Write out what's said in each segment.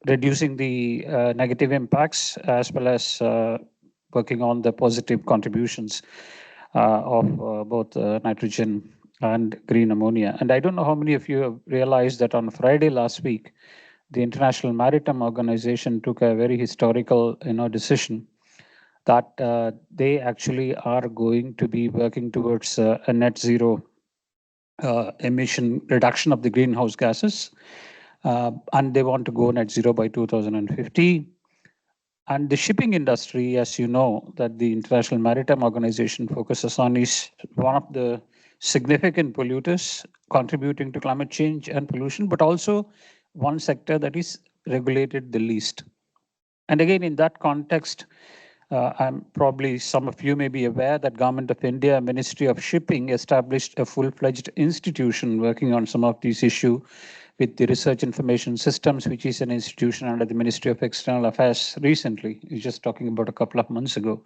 reducing the negative impacts as well as working on the positive contributions of both nitrogen and green ammonia. And I don't know how many of you have realized that on Friday last week, the International Maritime Organization took a very historical, decision that they actually are going to be working towards a net zero emission reduction of the greenhouse gases, and they want to go net zero by 2050. And the shipping industry, as you know, that the International Maritime Organization focuses on, is one of the significant polluters contributing to climate change and pollution, but also one sector that is regulated the least. And again, in that context, I'm probably some of you may be aware that Government of India, Ministry of Shipping, established a full-fledged institution working on some of these issues with the Research Information Systems, which is an institution under the Ministry of External Affairs recently, just talking about a couple of months ago,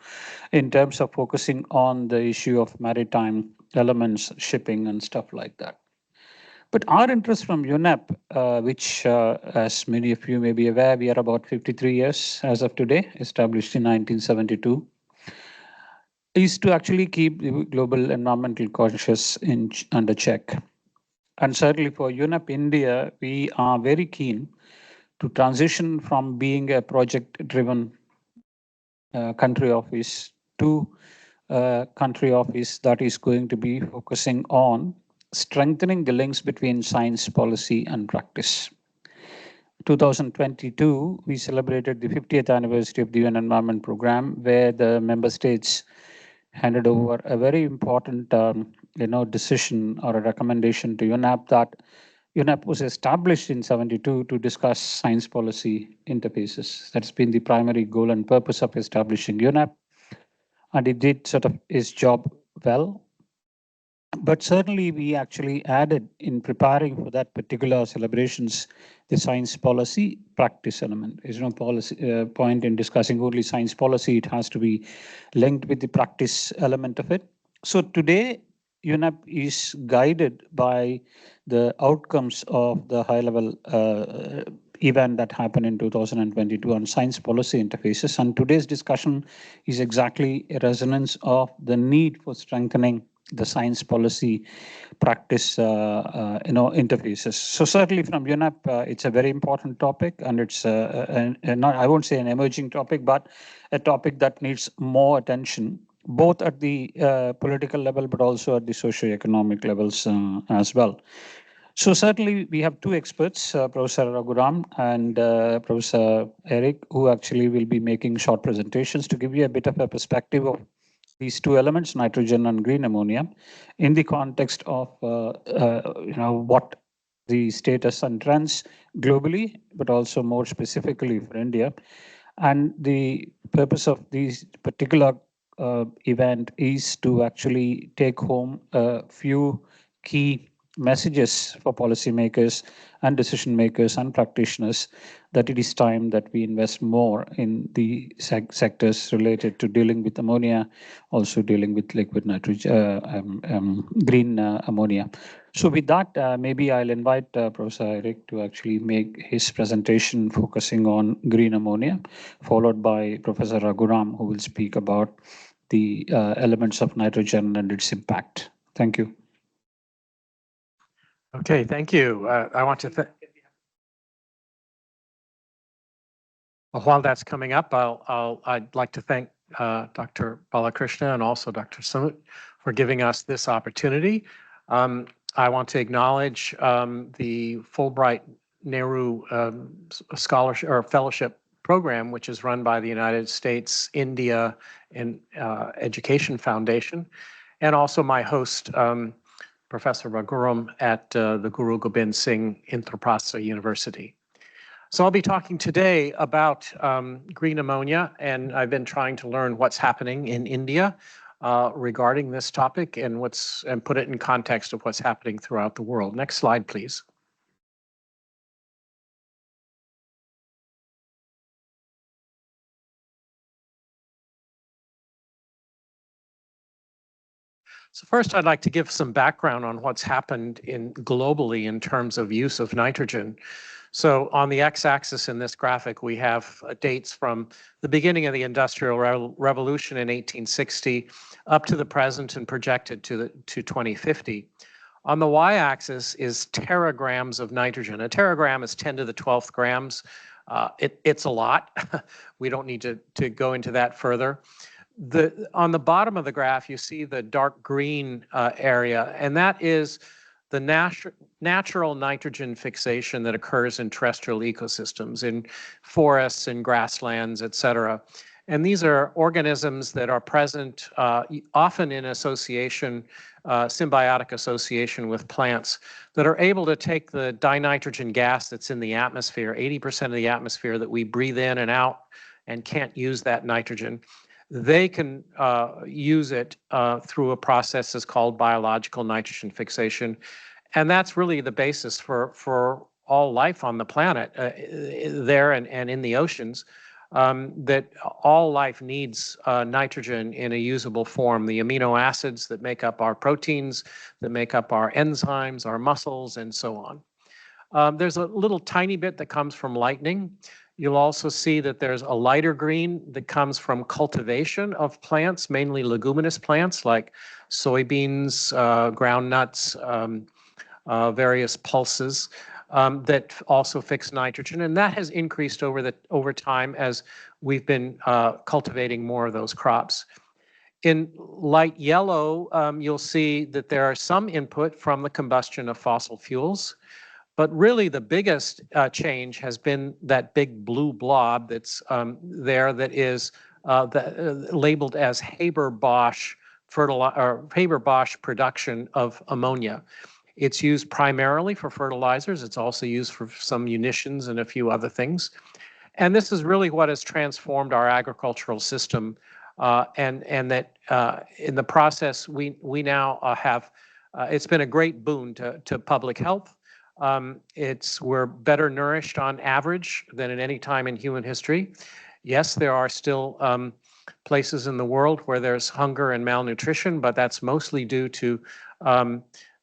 in terms of focusing on the issue of maritime elements, shipping and stuff like that. But our interest from UNEP, which, as many of you may be aware, we are about 53 years as of today, established in 1972, is to actually keep the global environmental conscious under check. And certainly for UNEP India, we are very keen to transition from being a project-driven country office to a country office that is going to be focusing on strengthening the links between science, policy, and practice. 2022, we celebrated the 50th anniversary of the UN Environment Programme, where the member states handed over a very important, decision or a recommendation to UNEP that UNEP was established in 72 to discuss science policy interfaces. That's been the primary goal and purpose of establishing UNEP, and it did sort of its job well. But certainly we actually added, in preparing for that particular celebrations, the science policy practice element. There's no policy point in discussing only science policy. It has to be linked with the practice element of it. So today, UNEP is guided by the outcomes of the high-level event that happened in 2022 on science policy interfaces. And today's discussion is exactly a resonance of the need for strengthening the science policy practice interfaces. So certainly from UNEP, it's a very important topic, and it's not, I won't say an emerging topic, but a topic that needs more attention, both at the political level, but also at the socio-economic levels as well. So certainly we have two experts, Professor Raghuram and Professor Eric, who actually will be making short presentations to give you a bit of a perspective of these two elements, nitrogen and green ammonia, in the context of what the status and trends globally, but also more specifically for India. And the purpose of this particular event is to actually take home a few key messages for policymakers and decision makers and practitioners that it is time that we invest more in the sectors related to dealing with ammonia, also dealing with liquid nitrogen, green ammonia. So with that, maybe I'll invite Professor Eric to actually make his presentation focusing on green ammonia, followed by Professor Raghuram, who will speak about the elements of nitrogen and its impact. Thank you. Okay, thank you. I want to while that's coming up, I'd like to thank Dr. Balakrishna and also Dr. Sumit for giving us this opportunity. I want to acknowledge the Fulbright Nehru Scholarship or Fellowship Program, which is run by the United States, India, and Education Foundation, and also my host, Professor Raghuram at the Guru Gobind Singh Indraprastha University. So I'll be talking today about green ammonia, and I've been trying to learn what's happening in India regarding this topic and put it in context of what's happening throughout the world. Next slide, please. So first, I'd like to give some background on what's happened globally in terms of use of nitrogen. So on the x-axis in this graphic, we have dates from the beginning of the Industrial Revolution in 1860 up to the present and projected to 2050. On the y-axis is teragrams of nitrogen. A teragram is 10 to the 12th grams. It's a lot. We don't need to go into that further. On the bottom of the graph, you see the dark green area, and that is the natural nitrogen fixation that occurs in terrestrial ecosystems, in forests and grasslands, et cetera. And these are organisms that are present often in association, symbiotic association with plants, that are able to take the dinitrogen gas that's in the atmosphere, 80% of the atmosphere that we breathe in and out and can't use that nitrogen. They can use it through a process that's called biological nitrogen fixation. And that's really the basis for all life on the planet there and in the oceans, that all life needs nitrogen in a usable form. The amino acids that make up our proteins, that make up our enzymes, our muscles, and so on. There's a little tiny bit that comes from lightning. You'll also see that there's a lighter green that comes from cultivation of plants, mainly leguminous plants like soybeans, groundnuts, various pulses that also fix nitrogen. And that has increased over time as we've been cultivating more of those crops. In light yellow, you'll see that there are some input from the combustion of fossil fuels. But really the biggest change has been that big blue blob that's there that is labeled as Haber-Bosch Haber-Bosch production of ammonia. It's used primarily for fertilizers. It's also used for some munitions and a few other things. And this is really what has transformed our agricultural system. And that in the process, we now have, it's been a great boon to public health. We're better nourished on average than at any time in human history. Yes, there are still places in the world where there's hunger and malnutrition, but that's mostly due to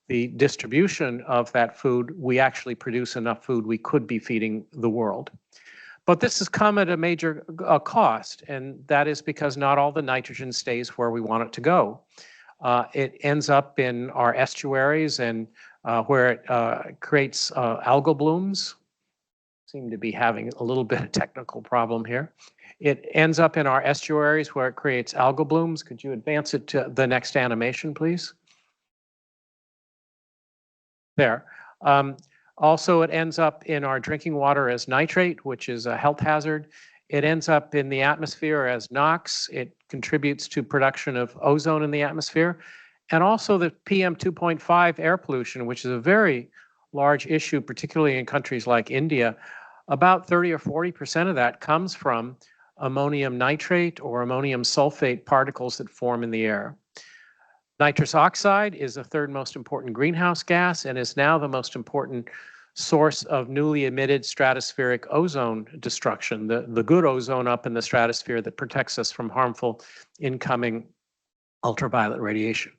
the distribution of that food. We actually produce enough food we could be feeding the world. But this has come at a major cost, and that is because not all the nitrogen stays where we want it to go. It ends up in our estuaries and where it creates algal blooms. Seem to be having a little bit of technical problem here. It ends up in our estuaries where it creates algal blooms. Could you advance it to the next animation, please? There. Also, it ends up in our drinking water as nitrate, which is a health hazard. It ends up in the atmosphere as NOx. It contributes to production of ozone in the atmosphere. And also the PM 2.5 air pollution, which is a very large issue, particularly in countries like India. About 30 or 40% of that comes from ammonium nitrate or ammonium sulfate particles that form in the air. Nitrous oxide is the third most important greenhouse gas and is now the most important source of newly emitted stratospheric ozone destruction, the good ozone up in the stratosphere that protects us from harmful incoming ultraviolet radiation.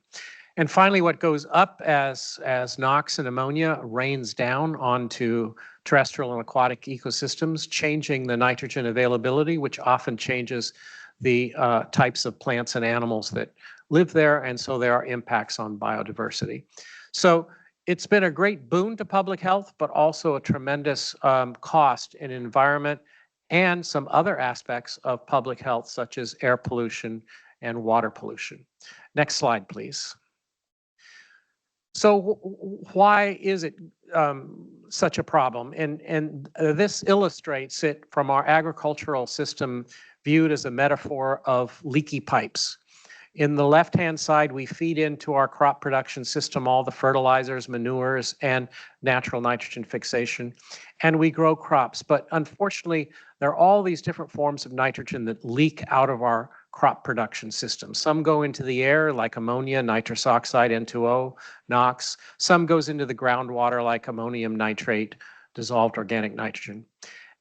And finally, what goes up as NOx and ammonia rains down onto terrestrial and aquatic ecosystems, changing the nitrogen availability, which often changes the types of plants and animals that live there, and so there are impacts on biodiversity. So it's been a great boon to public health, but also a tremendous cost in environment and some other aspects of public health, such as air pollution and water pollution. Next slide, please. So why is it such a problem? And this illustrates it from our agricultural system viewed as a metaphor of leaky pipes. In the left-hand side, we feed into our crop production system all the fertilizers, manures, and natural nitrogen fixation, and we grow crops. But unfortunately, there are all these different forms of nitrogen that leak out of our crop production system. Some go into the air like ammonia, nitrous oxide, N2O, NOx. Some goes into the groundwater like ammonium nitrate, dissolved organic nitrogen.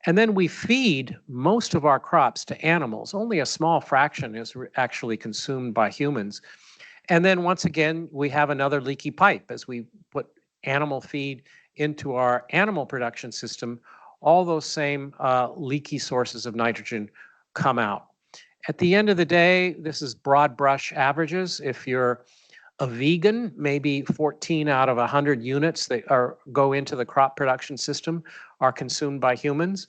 And then we feed most of our crops to animals. Only a small fraction is actually consumed by humans. And then once again, we have another leaky pipe as we put animal feed into our animal production system. all those same leaky sources of nitrogen come out. At the end of the day, this is broad brush averages. If you're a vegan, maybe 14 out of 100 units that go into the crop production system are consumed by humans.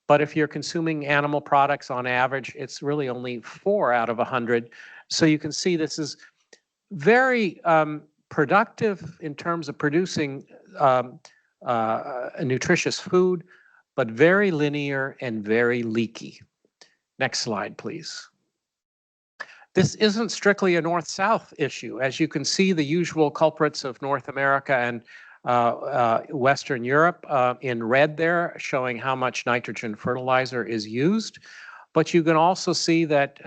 But if you're consuming animal products on average, it's really only 4 out of 100. So you can see this is very productive in terms of producing nutritious food, but very linear and very leaky. Next slide, please. This isn't strictly a north-south issue. As you can see, the usual culprits of North America and Western Europe in red there, showing how much nitrogen fertilizer is used. But you can also see that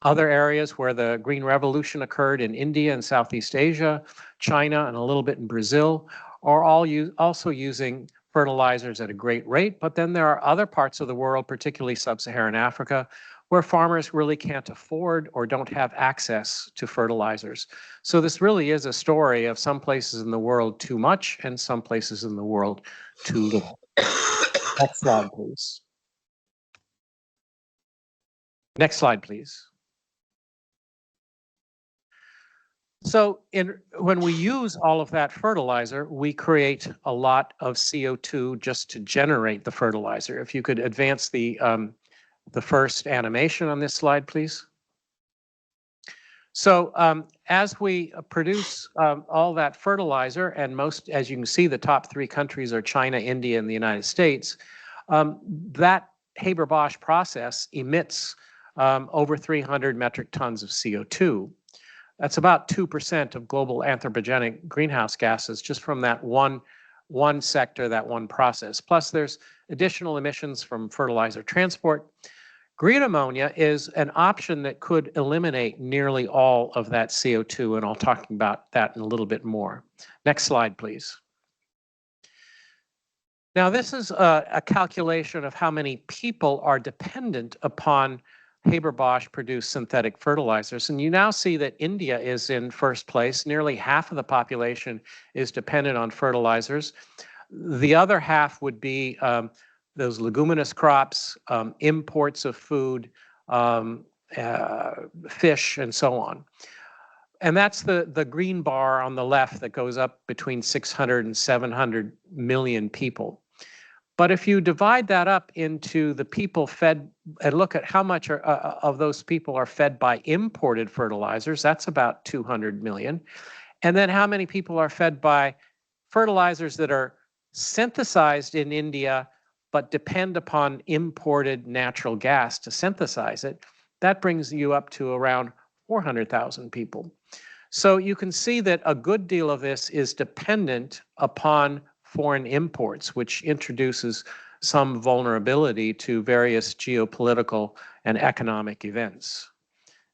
other areas where the Green Revolution occurred in India and Southeast Asia, China, and a little bit in Brazil, are all also using fertilizers at a great rate. But then there are other parts of the world, particularly sub-Saharan Africa, where farmers really can't afford or don't have access to fertilizers. So this really is a story of some places in the world too much and some places in the world too little. Next slide, please. Next slide, please. So when we use all of that fertilizer, we create a lot of CO2 just to generate the fertilizer. If you could advance the first animation on this slide, please. So as we produce all that fertilizer, and as you can see, the top 3 countries are China, India, and the United States, that Haber-Bosch process emits over 300 metric tons of CO2. That's about 2% of global anthropogenic greenhouse gases just from that one sector, that one process. Plus there's additional emissions from fertilizer transport. Green ammonia is an option that could eliminate nearly all of that CO2, and I'll talk about that in a little bit more. Next slide, please. Now, this is a calculation of how many people are dependent upon Haber-Bosch produced synthetic fertilizers. And you now see that India is in first place. Nearly half of the population is dependent on fertilizers. The other half would be those leguminous crops, imports of food, fish, and so on. And that's the green bar on the left that goes up between 600 and 700 million people. But if you divide that up into the people fed and look at how much of those people are fed by imported fertilizers, that's about 200 million. And then how many people are fed by fertilizers that are synthesized in India but depend upon imported natural gas to synthesize it, that brings you up to around 400,000 people. So you can see that a good deal of this is dependent upon foreign imports, which introduces some vulnerability to various geopolitical and economic events.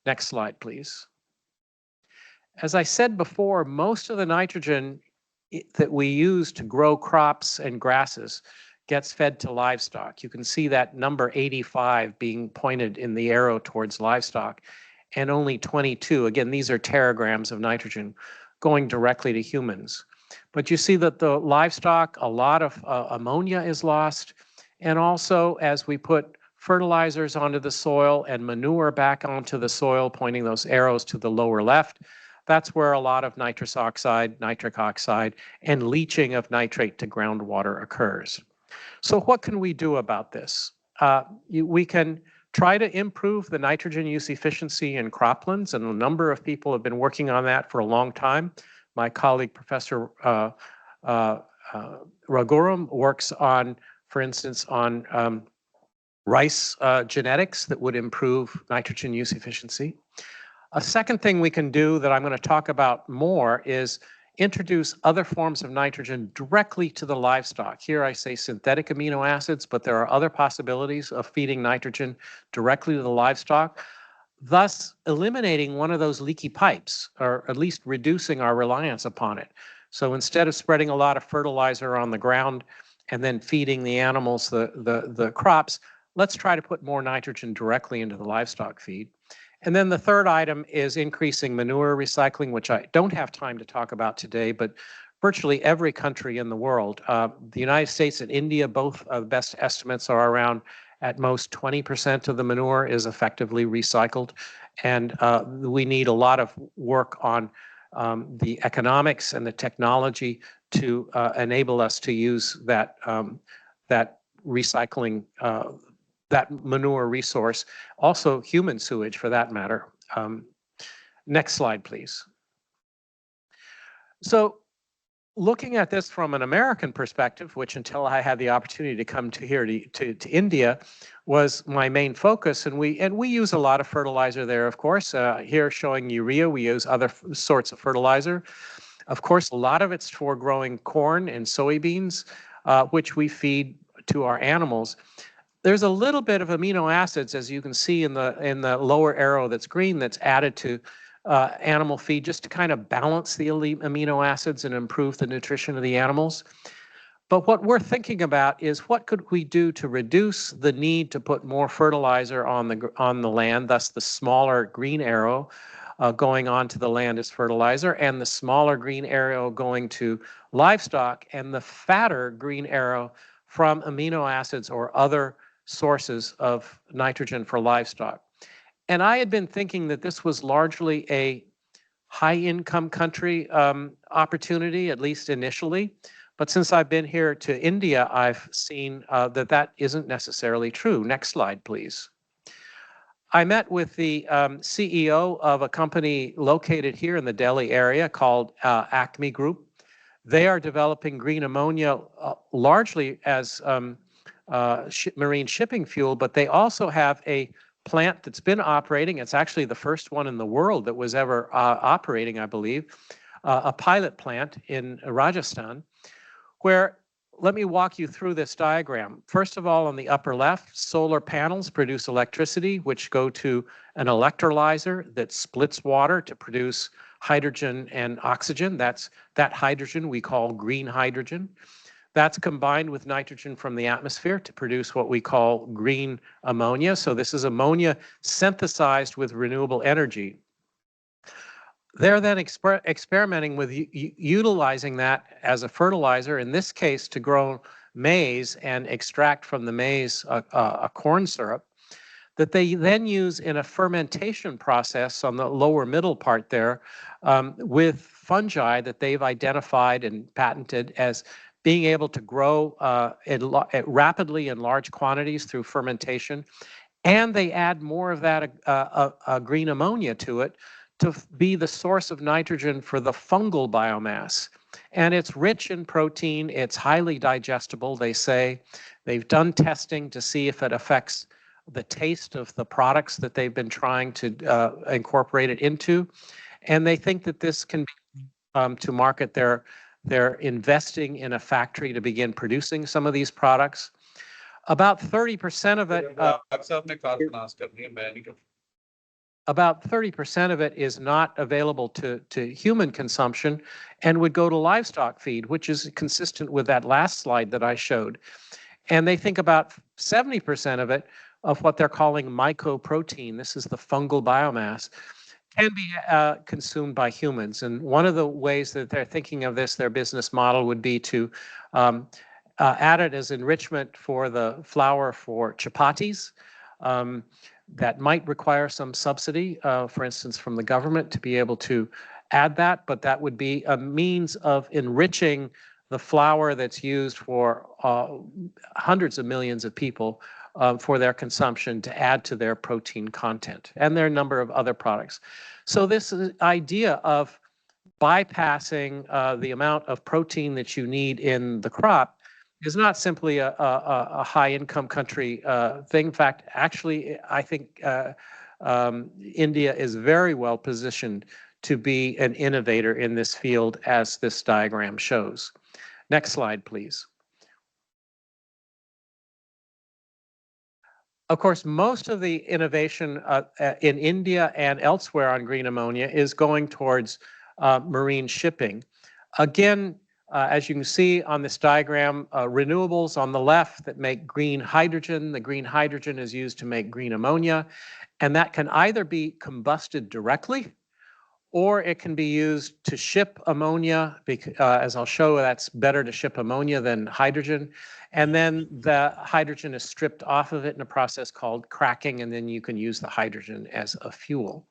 Next slide, please. As I said before, most of the nitrogen that we use to grow crops and grasses gets fed to livestock. You can see that number 85 being pointed in the arrow towards livestock, and only 22, again, these are teragrams of nitrogen, going directly to humans. But you see that the livestock, a lot of ammonia is lost. And also, as we put fertilizers onto the soil and manure back onto the soil, pointing those arrows to the lower left, that's where a lot of nitrous oxide, nitric oxide, and leaching of nitrate to groundwater occurs. So what can we do about this? We can try to improve the nitrogen use efficiency in croplands, and a number of people have been working on that for a long time. My colleague, Professor Raghuram, works on, for instance, on rice genetics that would improve nitrogen use efficiency. A second thing we can do that I'm going to talk about more is introduce other forms of nitrogen directly to the livestock. Here I say synthetic amino acids, but there are other possibilities of feeding nitrogen directly to the livestock, thus eliminating one of those leaky pipes, or at least reducing our reliance upon it. So instead of spreading a lot of fertilizer on the ground and then feeding the animals the crops, let's try to put more nitrogen directly into the livestock feed. And then the third item is increasing manure recycling, which I don't have time to talk about today, but virtually every country in the world. The United States and India, both best estimates are around at most 20% of the manure is effectively recycled. And we need a lot of work on the economics and the technology to enable us to use that, that recycling, that manure resource, also human sewage for that matter. Next slide, please. So looking at this from an American perspective, which until I had the opportunity to come to here to India, was my main focus, and we use a lot of fertilizer there, of course. Here showing urea, we use other sorts of fertilizer. Of course, a lot of it's for growing corn and soybeans, which we feed to our animals. There's a little bit of amino acids, as you can see in the lower arrow that's green, that's added to animal feed just to kind of balance the amino acids and improve the nutrition of the animals. But what we're thinking about is what could we do to reduce the need to put more fertilizer on the land, thus the smaller green arrow going onto the land as fertilizer, and the smaller green arrow going to livestock, and the fatter green arrow from amino acids or other sources of nitrogen for livestock. And I had been thinking that this was largely a high-income country opportunity, at least initially. But since I've been here to India, I've seen that isn't necessarily true. Next slide, please. I met with the CEO of a company located here in the Delhi area called Acme Group. They are developing green ammonia largely as marine shipping fuel, but they also have a plant that's been operating. It's actually the first one in the world that was ever operating, I believe, a pilot plant in Rajasthan, where, let me walk you through this diagram. First of all, on the upper left, solar panels produce electricity, which go to an electrolyzer that splits water to produce hydrogen and oxygen. That hydrogen we call green hydrogen. That's combined with nitrogen from the atmosphere to produce what we call green ammonia. So this is ammonia synthesized with renewable energy. They're then experimenting with utilizing that as a fertilizer, in this case to grow maize and extract from the maize a corn syrup that they then use in a fermentation process on the lower middle part there with fungi that they've identified and patented as being able to grow rapidly in large quantities through fermentation. And they add more of that green ammonia to it to be the source of nitrogen for the fungal biomass. And it's rich in protein. It's highly digestible, they say. They've done testing to see if it affects the taste of the products that they've been trying to incorporate it into. And they think that this can be to market they're investing in a factory to begin producing some of these products. About 30% of it. About 30% of it is not available to human consumption and would go to livestock feed, which is consistent with that last slide that I showed. And they think about 70% of it, of what they're calling mycoprotein, this is the fungal biomass, can be consumed by humans. And one of the ways that they're thinking of this, their business model would be to add it as enrichment for the flour for chapatis. That might require some subsidy, for instance, from the government to be able to add that, but that would be a means of enriching the flour that's used for hundreds of millions of people for their consumption to add to their protein content. And there are a number of other products. So this idea of bypassing the amount of protein that you need in the crop is not simply a high-income country thing. In fact, actually, I think India is very well positioned to be an innovator in this field, as this diagram shows. Next slide, please. Of course, most of the innovation in India and elsewhere on green ammonia is going towards marine shipping. Again, as you can see on this diagram, renewables on the left that make green hydrogen. The green hydrogen is used to make green ammonia, and that can either be combusted directly or it can be used to ship ammonia, as I'll show, that's better to ship ammonia than hydrogen. And then the hydrogen is stripped off of it in a process called cracking, and then you can use the hydrogen as a fuel.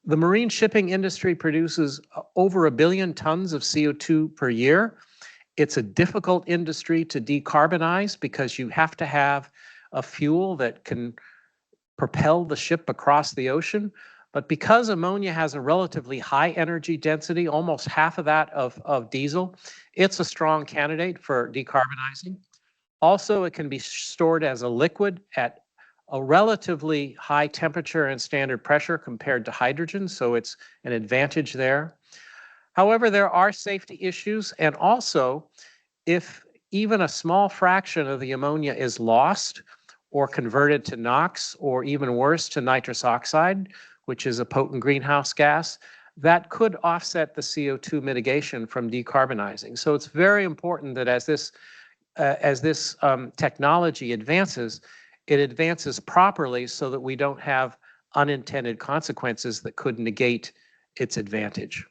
The marine shipping industry produces over 1 billion tons of CO2 per year. It's a difficult industry to decarbonize because you have to have a fuel that can propel the ship across the ocean. But because ammonia has a relatively high energy density, almost half of that of diesel, it's a strong candidate for decarbonizing. Also, it can be stored as a liquid at a relatively high temperature and standard pressure compared to hydrogen, so it's an advantage there. However, there are safety issues, and also if even a small fraction of the ammonia is lost or converted to NOx, or even worse, to nitrous oxide, which is a potent greenhouse gas, that could offset the CO2 mitigation from decarbonizing. So it's very important that as this technology advances, it advances properly so that we don't have unintended consequences that could negate its advantage.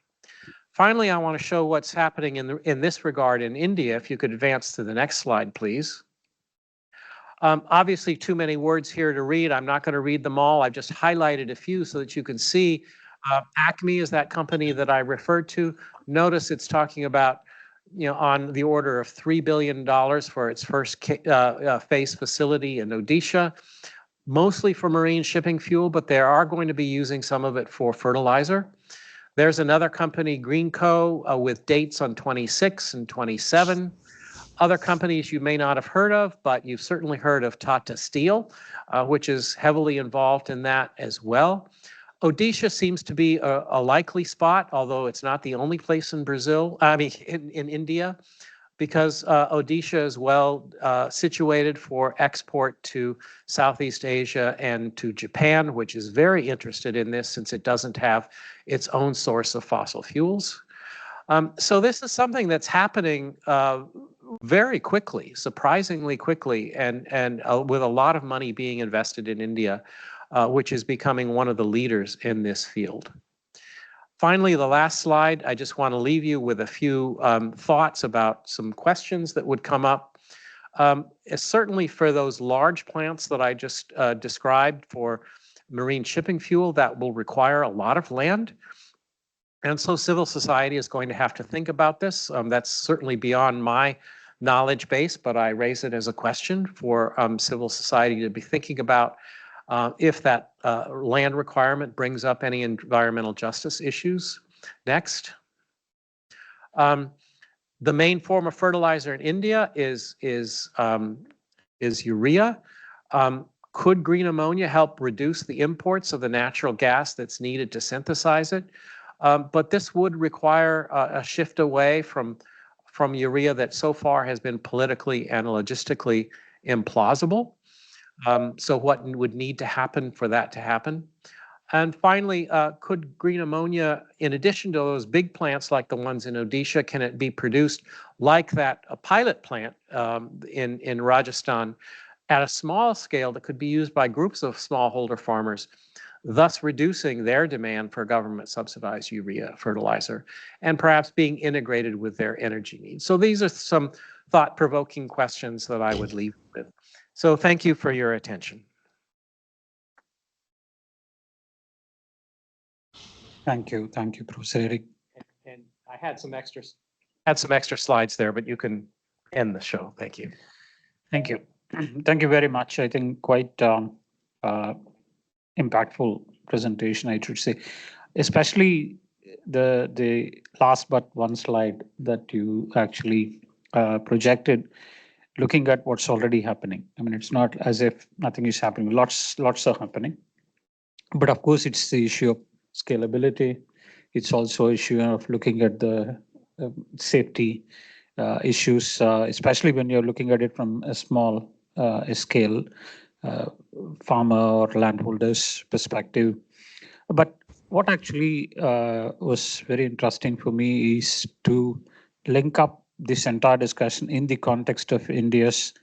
Finally, I want to show what's happening in this regard in India. If you could advance to the next slide, please. Obviously, too many words here to read. I'm not going to read them all. I've just highlighted a few so that you can see. Acme is that company that I referred to. Notice it's talking about, on the order of $3 billion for its first phase facility in Odisha, mostly for marine shipping fuel, but they are going to be using some of it for fertilizer. There's another company, Greenco, with dates on 26 and 27. Other companies you may not have heard of, but you've certainly heard of Tata Steel, which is heavily involved in that as well. Odisha seems to be a likely spot, although it's not the only place in in India, because Odisha is well situated for export to Southeast Asia and to Japan, which is very interested in this since it doesn't have its own source of fossil fuels. So this is something that's happening very quickly, surprisingly quickly, and with a lot of money being invested in India, which is becoming one of the leaders in this field. Finally, the last slide, I just want to leave you with a few thoughts about some questions that would come up. Certainly for those large plants that I just described for marine shipping fuel, that will require a lot of land. And so civil society is going to have to think about this. That's certainly beyond my knowledge base, but I raise it as a question for civil society to be thinking about if that land requirement brings up any environmental justice issues. Next. The main form of fertilizer in India is urea. Could green ammonia help reduce the imports of the natural gas that's needed to synthesize it? But this would require a shift away from urea that so far has been politically and logistically implausible. So what would need to happen for that to happen? And finally, could green ammonia, in addition to those big plants like the ones in Odisha, can it be produced like that, a pilot plant in Rajasthan at a small scale that could be used by groups of smallholder farmers, thus reducing their demand for government subsidized urea fertilizer and perhaps being integrated with their energy needs? So these are some thought-provoking questions that I would leave with. So thank you for your attention. Thank you, Professor Eric. And I had some extra slides there, but you can end the show. Thank you. Thank you. Thank you very much. I think quite impactful presentation, I should say, especially the last but one slide that you actually projected, looking at what's already happening. I mean, it's not as if nothing is happening. Lots are happening. But of course, it's the issue of scalability. It's also an issue of looking at the safety issues, especially when you're looking at it from a small scale farmer or landholders perspective. But what actually was very interesting for me is to link up this entire discussion in the context of India's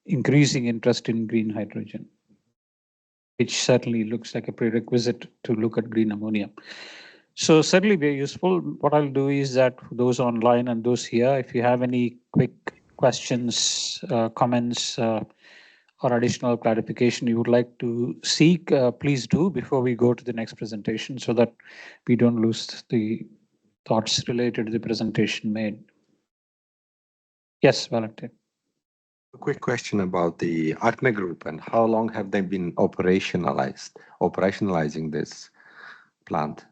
increasing interest in green hydrogen, which certainly looks like a prerequisite to look at green ammonia. So certainly very useful. What I'll do is that those online and those here, if you have any quick questions, comments, or additional clarification you would like to seek, please do before we go to the next presentation so that we don't lose the thoughts related to the presentation made. Yes, Valentin. A quick question about the ACME group and how long have they been operationalizing this plant?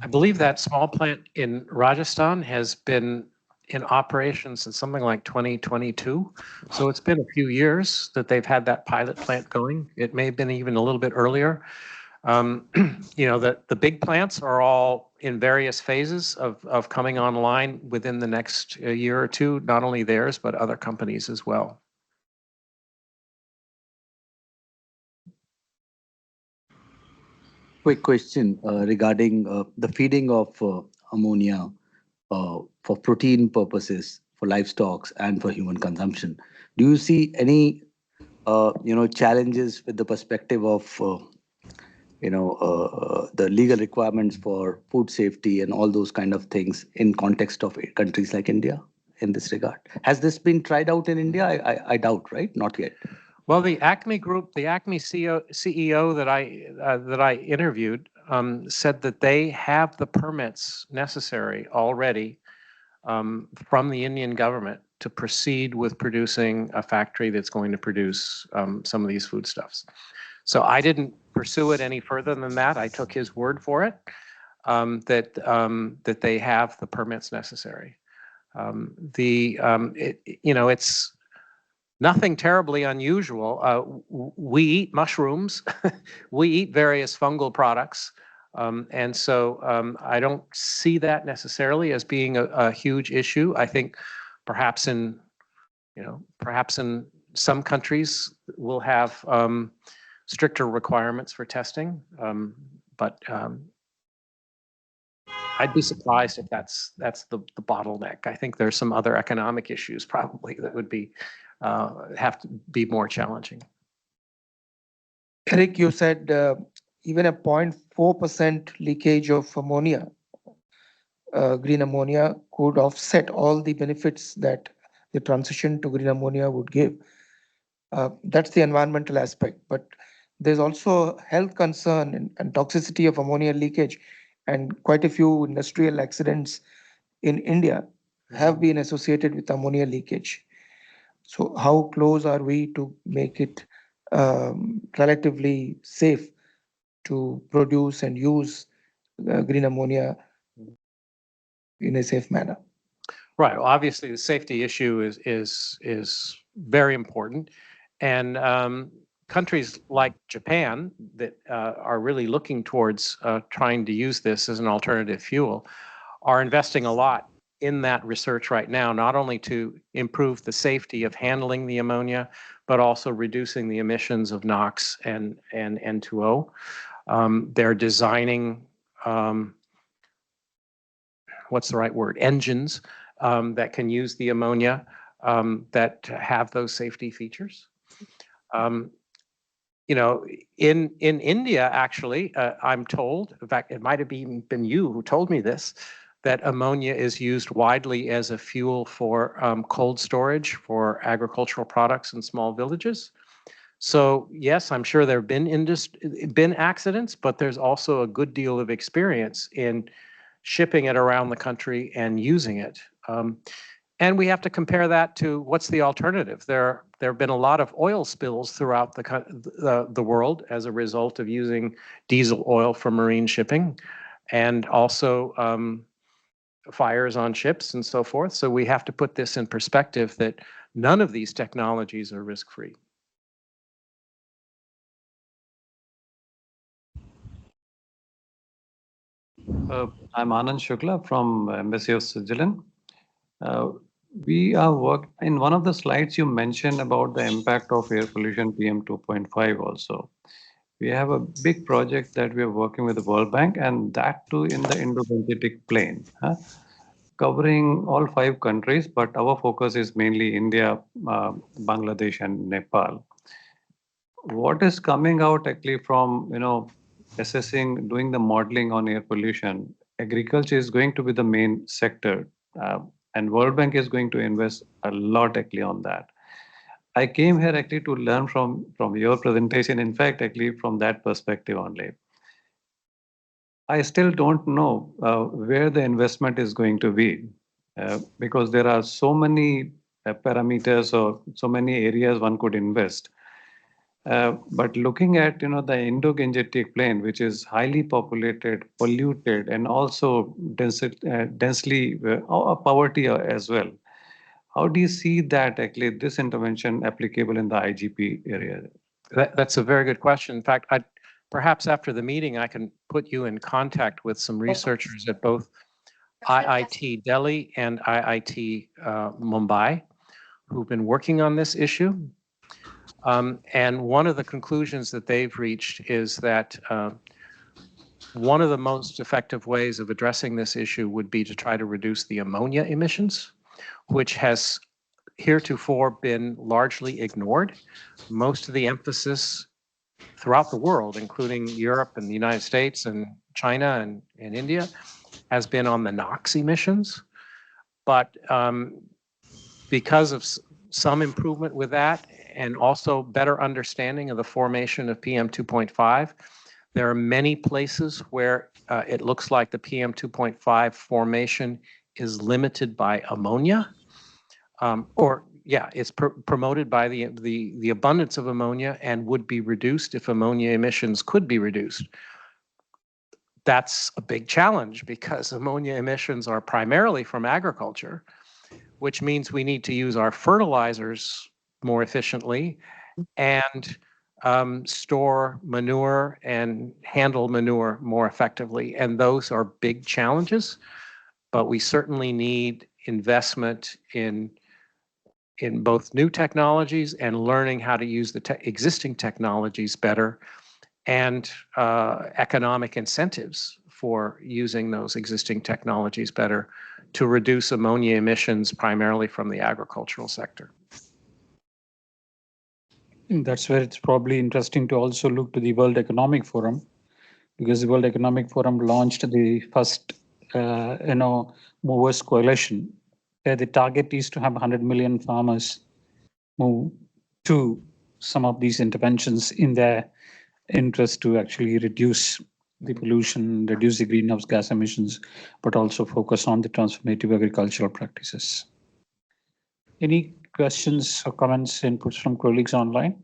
I believe that small plant in Rajasthan has been in operation since something like 2022. So it's been a few years that they've had that pilot plant going. It may have been even a little bit earlier. The big plants are all in various phases of coming online within the next year or two, not only theirs, but other companies as well. Quick question regarding the feeding of ammonia for protein purposes for livestock and for human consumption. Do you see any challenges with the perspective of the legal requirements for food safety and all those kind of things in context of countries like India in this regard? Has this been tried out in India? I doubt, right? Not yet. Well, the Acme group, the Acme CEO that I interviewed said that they have the permits necessary already from the Indian government to proceed with producing a factory that's going to produce some of these foodstuffs. So I didn't pursue it any further than that. I took his word for it that they have the permits necessary. It's nothing terribly unusual. We eat mushrooms, we eat various fungal products, and so I don't see that necessarily as being a huge issue. I think perhaps in some countries we'll have stricter requirements for testing, but I'd be surprised if that's the bottleneck. I think there's some other economic issues probably that would be have to be more challenging. Eric, you said even a 0.4% leakage of ammonia, green ammonia, could offset all the benefits that the transition to green ammonia would give. That's the environmental aspect, but there's also health concern and toxicity of ammonia leakage, and quite a few industrial accidents in India have been associated with ammonia leakage. So how close are we to make it relatively safe to produce and use green ammonia in a safe manner? Right. Well, obviously, the safety issue is very important, and countries like Japan that are really looking towards trying to use this as an alternative fuel are investing a lot in that research right now, not only to improve the safety of handling the ammonia, but also reducing the emissions of NOx and N2O. They're designing what's the right word? Engines that can use the ammonia that have those safety features. In India, actually, I'm told, in fact, it might have been you who told me this, that ammonia is used widely as a fuel for cold storage for agricultural products in small villages. So yes, I'm sure there have been accidents, but there's also a good deal of experience in shipping it around the country and using it. And we have to compare that to what's the alternative. There have been a lot of oil spills throughout the world as a result of using diesel oil for marine shipping, and also fires on ships and so forth. So we have to put this in perspective that none of these technologies are risk-free. I'm Anand Shukla from Embassy of Switzerland. We are in one of the slides you mentioned about the impact of air pollution PM 2.5 also. We have a big project that we are working with the World Bank, and that too in the Indo-Pacific plain, covering all 5 countries, but our focus is mainly India, Bangladesh and Nepal. What is coming out actually from, assessing, doing the modeling on air pollution, agriculture is going to be the main sector, and World Bank is going to invest a lot actually on that. I came here actually to learn from your presentation. In fact, actually from that perspective only. I still don't know where the investment is going to be because there are so many parameters or so many areas one could invest. But looking at the Indo-Gangetic Plain, which is highly populated, polluted, and also densely poverty as well, how do you see that actually this intervention applicable in the IGP area? That's a very good question. In fact, perhaps after the meeting, I can put you in contact with some researchers at both IIT Delhi and IIT Mumbai who've been working on this issue. And one of the conclusions that they've reached is that one of the most effective ways of addressing this issue would be to try to reduce the ammonia emissions, which has heretofore been largely ignored. Most of the emphasis throughout the world, including Europe and the United States and China and India, has been on the NOx emissions. But because of some improvement with that and also better understanding of the formation of PM 2.5, there are many places where it looks like the PM 2.5 formation is limited by ammonia, it's promoted by the abundance of ammonia and would be reduced if ammonia emissions could be reduced. That's a big challenge because ammonia emissions are primarily from agriculture, which means we need to use our fertilizers more efficiently and store manure and handle manure more effectively. And those are big challenges, but we certainly need investment in both new technologies and learning how to use the existing technologies better, and economic incentives for using those existing technologies better to reduce ammonia emissions primarily from the agricultural sector. That's where it's probably interesting to also look to the World Economic Forum, because the World Economic Forum launched the first, Movers Coalition, where the target is to have 100 million farmers move to some of these interventions in their interest to actually reduce the pollution, reduce the greenhouse gas emissions, but also focus on the transformative agricultural practices. Any questions or comments, inputs from colleagues online?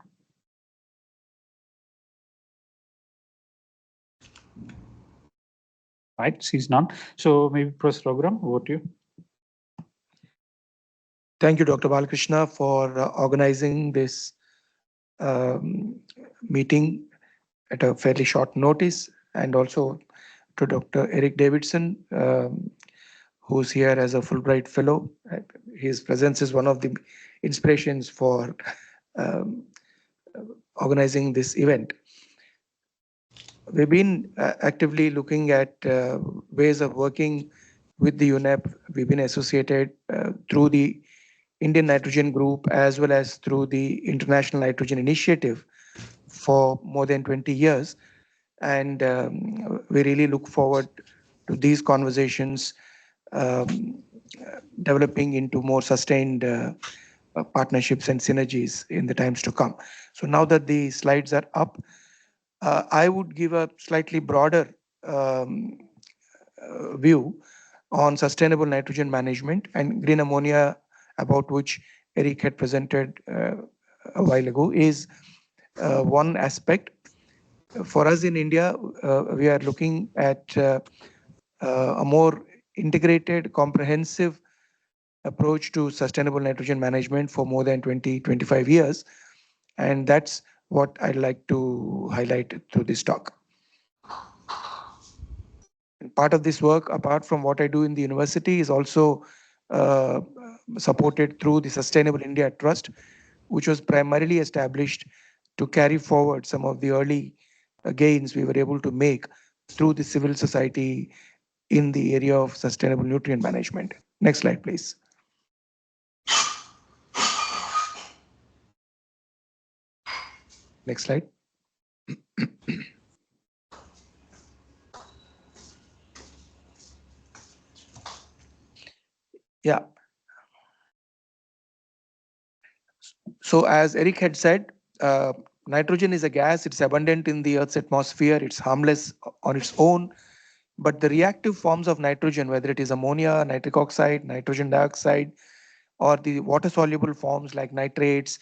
Right, sees none. So maybe Professor Raghuram, over to you. Thank you, Dr. Balakrishna, for organizing this meeting at a fairly short notice, and also to Dr. Eric Davidson, who's here as a Fulbright Fellow. His presence is one of the inspirations for organizing this event. We've been actively looking at ways of working with the UNEP. We've been associated through the Indian Nitrogen Group as well as through the International Nitrogen Initiative for more than 20 years. And we really look forward to these conversations developing into more sustained partnerships and synergies in the times to come. So now that the slides are up, I would give a slightly broader view on sustainable nitrogen management and green ammonia, about which Eric had presented a while ago, is one aspect. For us in India, we are looking at a more integrated, comprehensive approach to sustainable nitrogen management for more than 20-25 years. And that's what I'd like to highlight through this talk. And part of this work, apart from what I do in the university, is also supported through the Sustainable India Trust, which was primarily established to carry forward some of the early gains we were able to make through the civil society in the area of sustainable nutrient management. Next slide, please. Next slide. Yeah. So as Eric had said, nitrogen is a gas. It's abundant in the Earth's atmosphere. It's harmless on its own. But the reactive forms of nitrogen, whether it is ammonia, nitric oxide, nitrogen dioxide, or the water soluble forms like nitrates,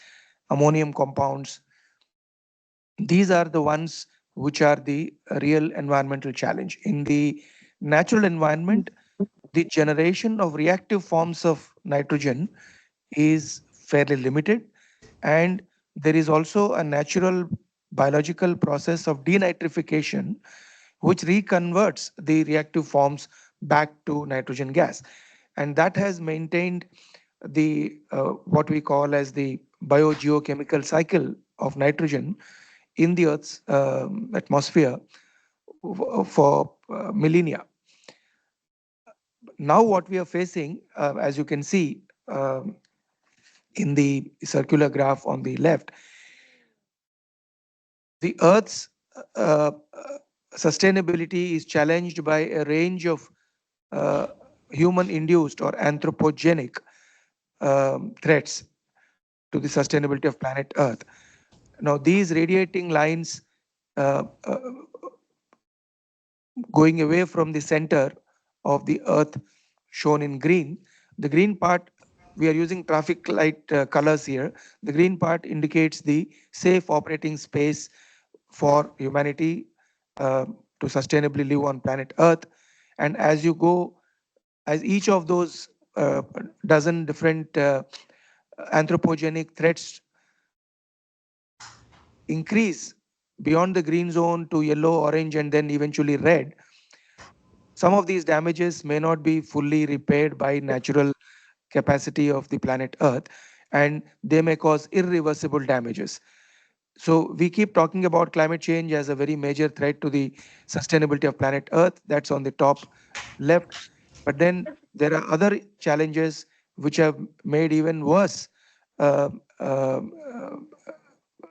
ammonium compounds, these are the ones which are the real environmental challenge. In the natural environment, the generation of reactive forms of nitrogen is fairly limited, and there is also a natural biological process of denitrification which reconverts the reactive forms back to nitrogen gas, and that has maintained the what we call as the biogeochemical cycle of nitrogen in the Earth's atmosphere for millennia. Now, what we are facing, as you can see in the circular graph on the left, the Earth's uh, sustainability is challenged by a range of uh, human-induced or anthropogenic threats to the sustainability of planet Earth. Now, these radiating lines going away from the center of the Earth, shown in green, the green part, we are using traffic light colors here. The green part indicates the safe operating space for humanity to sustainably live on planet Earth. And as you go, as each of those dozen different anthropogenic threats increase beyond the green zone to yellow, orange, and then eventually red, some of these damages may not be fully repaired by natural capacity of the planet Earth, and they may cause irreversible damages. So we keep talking about climate change as a very major threat to the sustainability of planet Earth. That's on the top left. But then there are other challenges which have made even worse uh, uh, uh,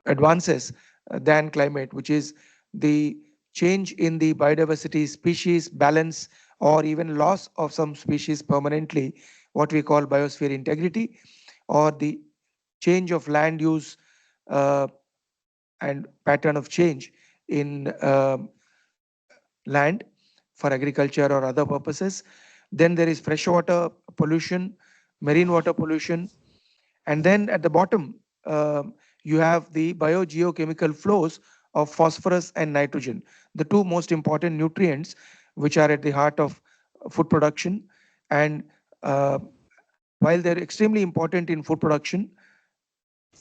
advances than climate, which is the change in the biodiversity species balance or even loss of some species permanently, what we call biosphere integrity, or the change of land use uh, and pattern of change in land for agriculture or other purposes. Then there is freshwater pollution, marine water pollution, and then at the bottom, you have the biogeochemical flows of phosphorus and nitrogen, the two most important nutrients which are at the heart of food production. And uh, while they're extremely important in food production,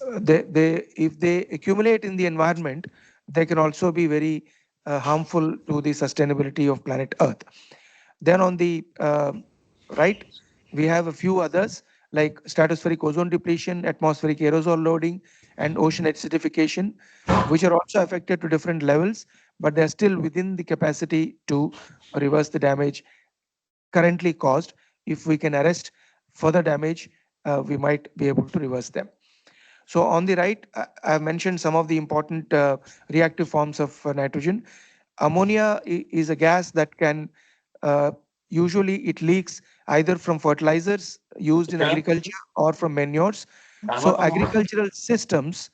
if they accumulate in the environment, they can also be very harmful to the sustainability of planet Earth. Then on the right, we have a few others like stratospheric ozone depletion, atmospheric aerosol loading, and ocean acidification, which are also affected to different levels, but they're still within the capacity to reverse the damage currently caused. If we can arrest further damage, we might be able to reverse them. So on the right, I mentioned some of the important reactive forms of nitrogen. Ammonia is a gas that can uh, usually it leaks either from fertilizers used in agriculture or from manures. So agricultural systems,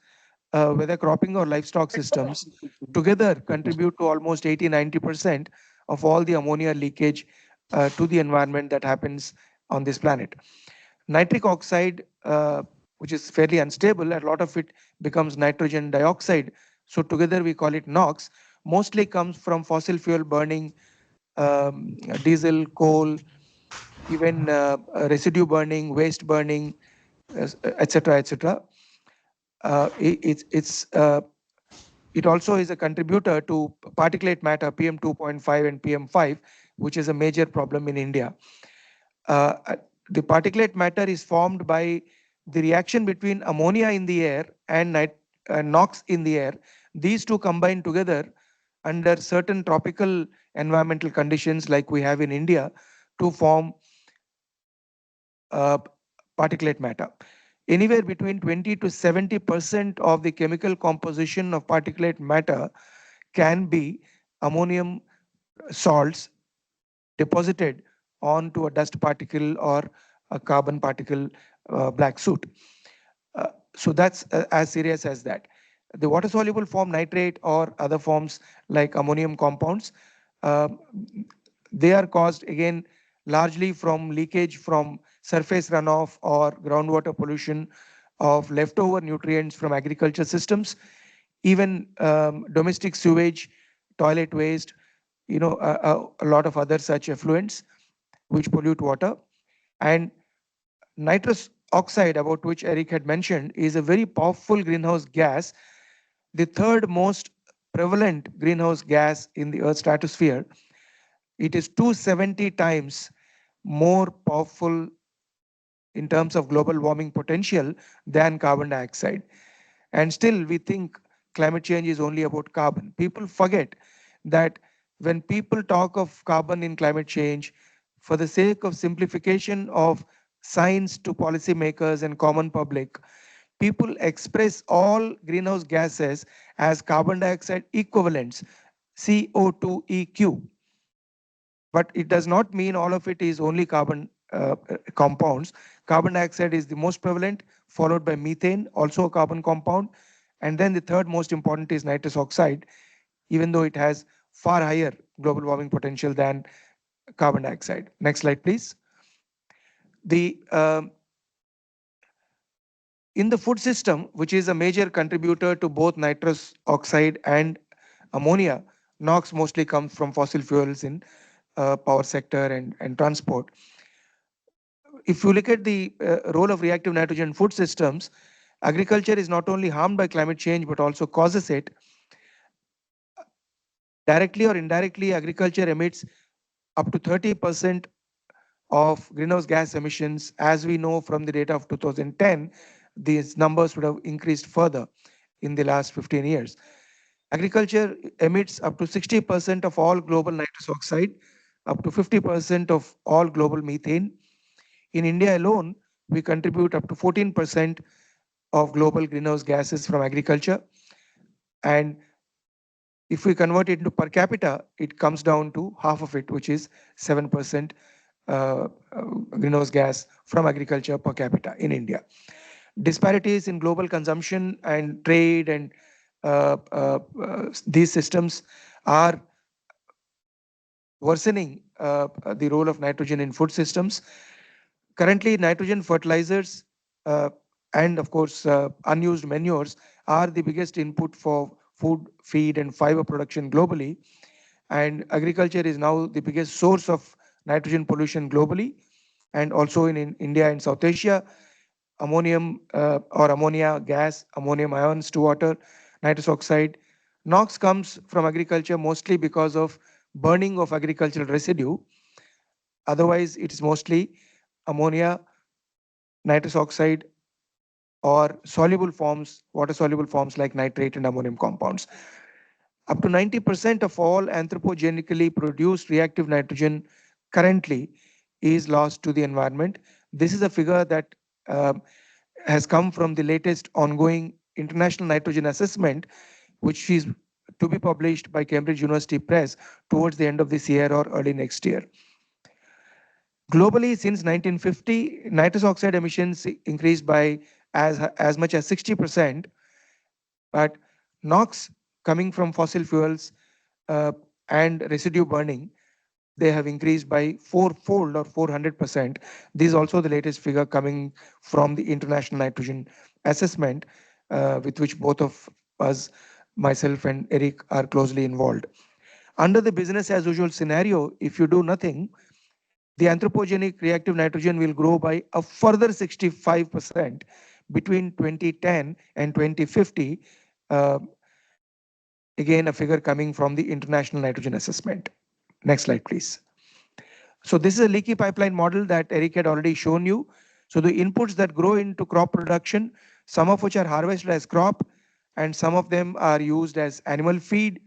whether cropping or livestock systems, together contribute to almost 80-90% of all the ammonia leakage to the environment that happens on this planet. Nitric oxide, which is fairly unstable, a lot of it becomes nitrogen dioxide. So together we call it NOx, mostly comes from fossil fuel burning, diesel, coal, even residue burning, waste burning, etc., etc. It also is a contributor to particulate matter PM2.5 and PM5, which is a major problem in India. Uh, the particulate matter is formed by the reaction between ammonia in the air and NOx in the air. These two combine together under certain tropical environmental conditions like we have in India to form uh, particulate matter. Anywhere between 20 to 70% of the chemical composition of particulate matter can be ammonium salts deposited onto a dust particle or a carbon particle black soot. So that's as serious as that. The water soluble form, nitrate or other forms like ammonium compounds, uh, they are caused again largely from leakage from surface runoff or groundwater pollution of leftover nutrients from agriculture systems, even domestic sewage, toilet waste, a lot of other such effluents which pollute water. And nitrous oxide, about which Eric had mentioned, is a very powerful greenhouse gas, the third most prevalent greenhouse gas in the Earth's stratosphere. It is 270 times more powerful in terms of global warming potential than carbon dioxide. And still, we think climate change is only about carbon. People forget that when people talk of carbon in climate change, for the sake of simplification of science to policymakers and common public, people express all greenhouse gases as carbon dioxide equivalents, CO2 eq. But it does not mean all of it is only carbon compounds. Carbon dioxide is the most prevalent, followed by methane, also a carbon compound. And then the third most important is nitrous oxide, even though it has far higher global warming potential than carbon dioxide. Next slide, please. The In the food system, which is a major contributor to both nitrous oxide and ammonia, NOx mostly comes from fossil fuels in power sector and transport. If you look at the role of reactive nitrogen in food systems, agriculture is not only harmed by climate change but also causes it. Directly or indirectly, agriculture emits up to 30% of greenhouse gas emissions. As we know from the data of 2010, these numbers would have increased further in the last 15 years. Agriculture emits up to 60% of all global nitrous oxide, up to 50% of all global methane. In India alone, we contribute up to 14% of global greenhouse gases from agriculture. And if we convert it into per capita, it comes down to half of it, which is 7% uh, greenhouse gas from agriculture per capita in India. Disparities in global consumption and trade and these systems are worsening the role of nitrogen in food systems. Currently, nitrogen fertilizers uh, and, of course, unused manures are the biggest input for food, feed, and fiber production globally. And agriculture is now the biggest source of nitrogen pollution globally, and also in India and South Asia. Ammonium or ammonia gas, ammonium ions to water, nitrous oxide. NOx comes from agriculture mostly because of burning of agricultural residue. Otherwise, it is mostly ammonia, nitrous oxide, or soluble forms, water soluble forms like nitrate and ammonium compounds. Up to 90% of all anthropogenically produced reactive nitrogen currently is lost to the environment. This is a figure that uh, has come from the latest ongoing international nitrogen assessment, which is to be published by Cambridge University Press towards the end of this year or early next year. Globally, since 1950, nitrous oxide emissions increased by as much as 60%, but NOx coming from fossil fuels uh, and residue burning, they have increased by fourfold or 400%. This is also the latest figure coming from the International Nitrogen Assessment, with which both of us, myself and Eric, are closely involved. Under the business as usual scenario, if you do nothing, the anthropogenic reactive nitrogen will grow by a further 65% between 2010 and 2050. Uh, Again, a figure coming from the International Nitrogen Assessment. Next slide, please. So this is a leaky pipeline model that Eric had already shown you. So the inputs that grow into crop production, some of which are harvested as crop, and some of them are used as animal feed,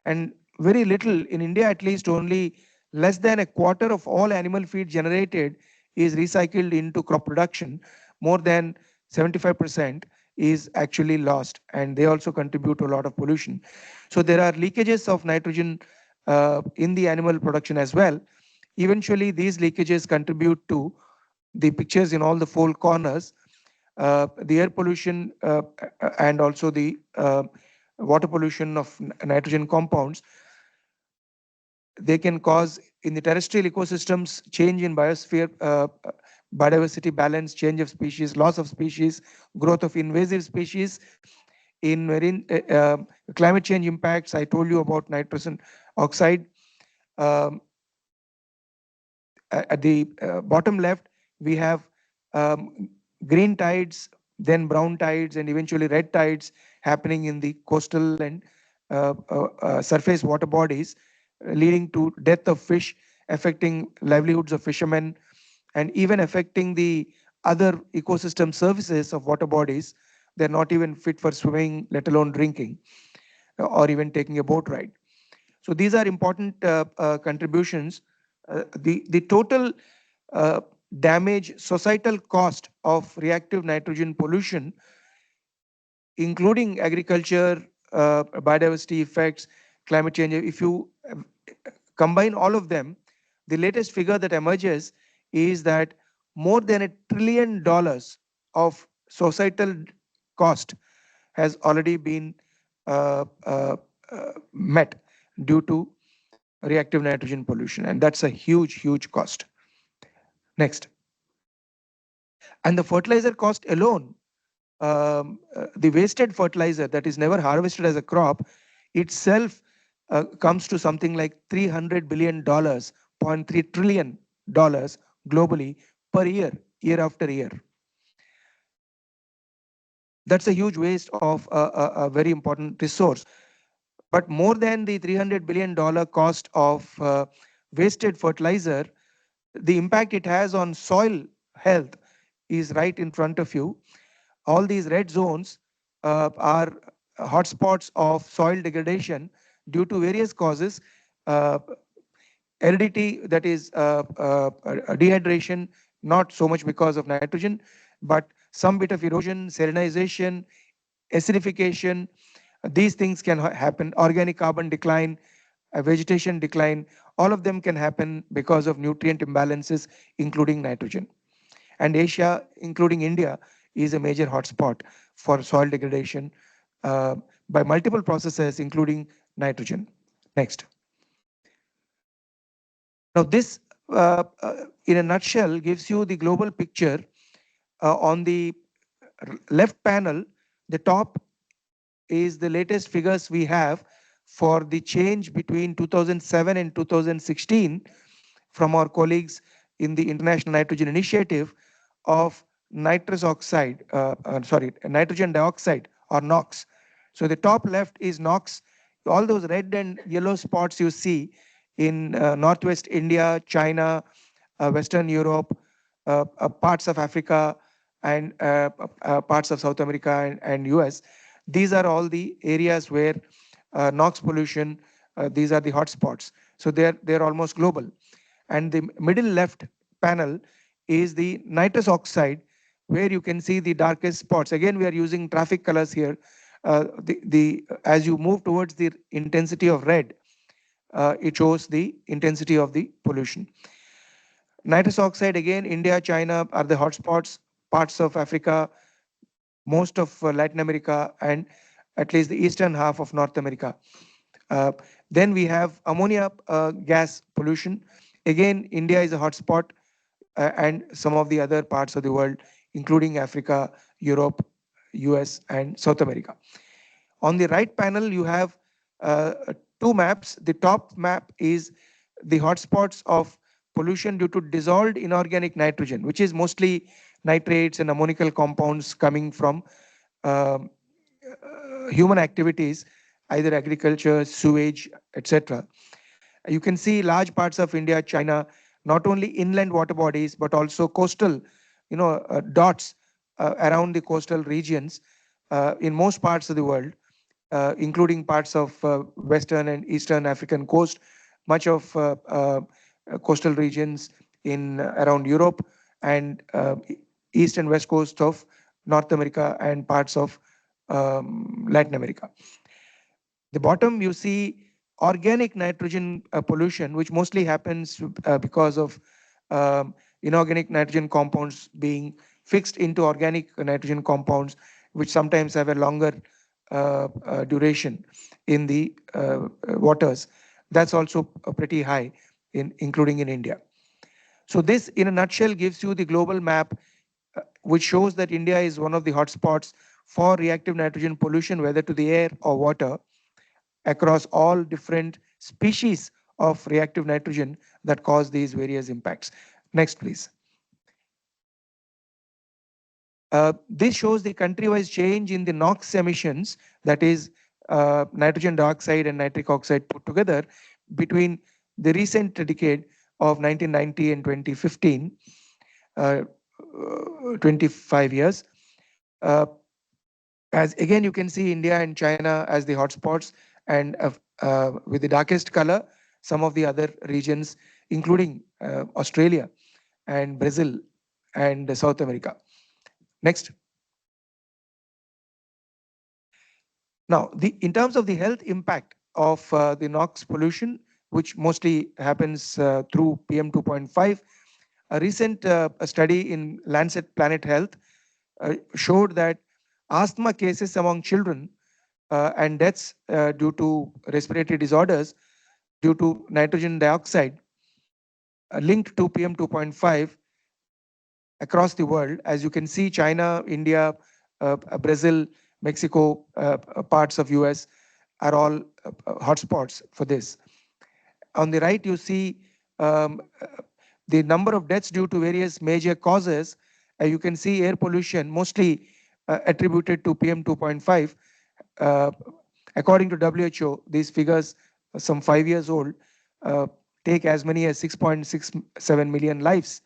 and very little, in India at least, only less than a quarter of all animal feed generated is recycled into crop production. More than 75% is actually lost, and they also contribute to a lot of pollution. So there are leakages of nitrogen in the animal production as well. Eventually, these leakages contribute to the pictures in all the four corners, the air pollution and also the water pollution of nitrogen compounds, they can cause in the terrestrial ecosystems change in biosphere, biodiversity balance, change of species, loss of species, growth of invasive species. In marine climate change impacts, I told you about nitrogen oxide. Um, at the bottom left, we have green tides, then brown tides, and eventually red tides happening in the coastal and surface water bodies, leading to death of fish, affecting livelihoods of fishermen, and even affecting the other ecosystem services of water bodies. They're not even fit for swimming, let alone drinking, or even taking a boat ride. So these are important contributions. The total uh, damage, societal cost of reactive nitrogen pollution, including agriculture, biodiversity effects, climate change, if you combine all of them, the latest figure that emerges is that more than $1 trillion of societal cost has already been uh, uh, met due to reactive nitrogen pollution. And that's a huge, huge cost. Next. And the fertilizer cost alone, the wasted fertilizer that is never harvested as a crop itself comes to something like $300 billion, $0.3 trillion globally per year, year after year. That's a huge waste of a very important resource. But more than the $300 billion cost of wasted fertilizer, the impact it has on soil health is right in front of you. All these red zones are hotspots of soil degradation due to various causes. Uh, Aridity, that is dehydration, not so much because of nitrogen, but some bit of erosion, salinization, acidification. These things can happen. Organic carbon decline, vegetation decline, all of them can happen because of nutrient imbalances, including nitrogen. And Asia, including India, is a major hotspot for soil degradation uh, by multiple processes, including nitrogen. Next. Now, this, in a nutshell, gives you the global picture. On the left panel, the top is the latest figures we have for the change between 2007 and 2016 from our colleagues in the International Nitrogen Initiative of nitrogen dioxide or NOx. So the top left is NOx. All those red and yellow spots you see in Northwest India, China, Western Europe, parts of Africa, and parts of South America and US. These are all the areas where NOx pollution, these are the hotspots. So they're almost global. And the middle left panel is the nitrous oxide, where you can see the darkest spots. Again, we are using traffic colors here. As you move towards the intensity of red, it shows the intensity of the pollution. Nitrous oxide, again, India, China are the hotspots, parts of Africa, most of Latin America, and at least the eastern half of North America. Then we have ammonia gas pollution. Again, India is a hotspot, and some of the other parts of the world, including Africa, Europe, US, and South America. On the right panel, you have two maps. The top map is the hotspots of pollution due to dissolved inorganic nitrogen, which is mostly nitrates and ammonical compounds coming from um, human activities, either agriculture, sewage, etc. You can see large parts of India, China, not only inland water bodies, but also coastal, dots around the coastal regions in most parts of the world, including parts of Western and Eastern African coast, much of coastal regions in around Europe, and East and West coast of North America and parts of Latin America. The bottom, you see organic nitrogen pollution, which mostly happens because of inorganic nitrogen compounds being fixed into organic nitrogen compounds, which sometimes have a longer duration in the waters. That's also pretty high, including in India. So this, in a nutshell, gives you the global map, which shows that India is one of the hotspots for reactive nitrogen pollution, whether to the air or water, across all different species of reactive nitrogen that cause these various impacts. Next, please. This shows the country-wise change in the NOx emissions, that is nitrogen dioxide and nitric oxide put together, between the recent decade of 1990 and 2015, 25 years. Uh, as again, you can see India and China as the hotspots, and with the darkest color, some of the other regions, including Australia and Brazil and South America. Next. Now, in terms of the health impact of the NOx pollution, which mostly happens through PM 2.5, a recent study in Lancet Planet Health showed that asthma cases among children and deaths due to respiratory disorders due to nitrogen dioxide linked to PM 2.5 across the world. As you can see, China, India, Brazil, Mexico, parts of US are all hotspots for this. On the right, you see the number of deaths due to various major causes. You can see air pollution, mostly attributed to PM 2.5. According to WHO, these figures, some 5 years old, take as many as 6.67 million lives.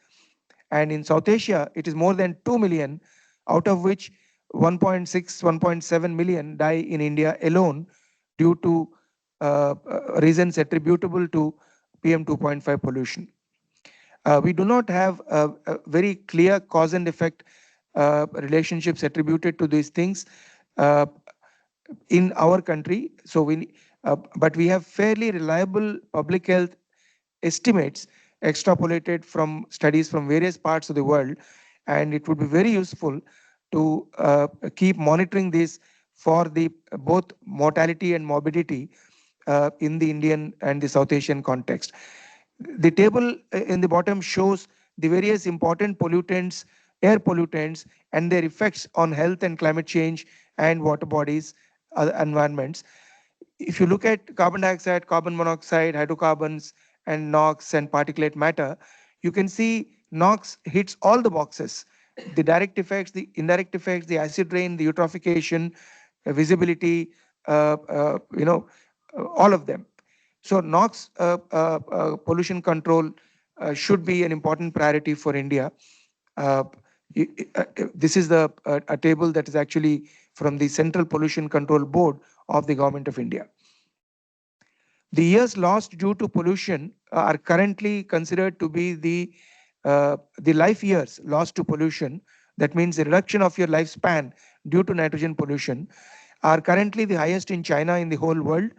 And in South Asia, it is more than 2 million, out of which 1.6, 1.7 million die in India alone due to reasons attributable to PM 2.5 pollution. We do not have a very clear cause and effect relationships attributed to these things in our country. So but we have fairly reliable public health estimates extrapolated from studies from various parts of the world, and it would be very useful to keep monitoring this for the both mortality and morbidity in the Indian and the South Asian context. The table in the bottom shows the various important pollutants, air pollutants, and their effects on health and climate change and water bodies, environments. If you look at carbon dioxide, carbon monoxide, hydrocarbons, and NOx and particulate matter, you can see NOx hits all the boxes: the direct effects, the indirect effects, the acid rain, the eutrophication, visibility, all of them. So NOx pollution control should be an important priority for India. Uh, this is a table that is actually from the Central Pollution Control Board of the Government of India. The years lost due to pollution are currently considered to be the life years lost to pollution. That means the reduction of your lifespan due to nitrogen pollution are currently the highest in China in the whole world.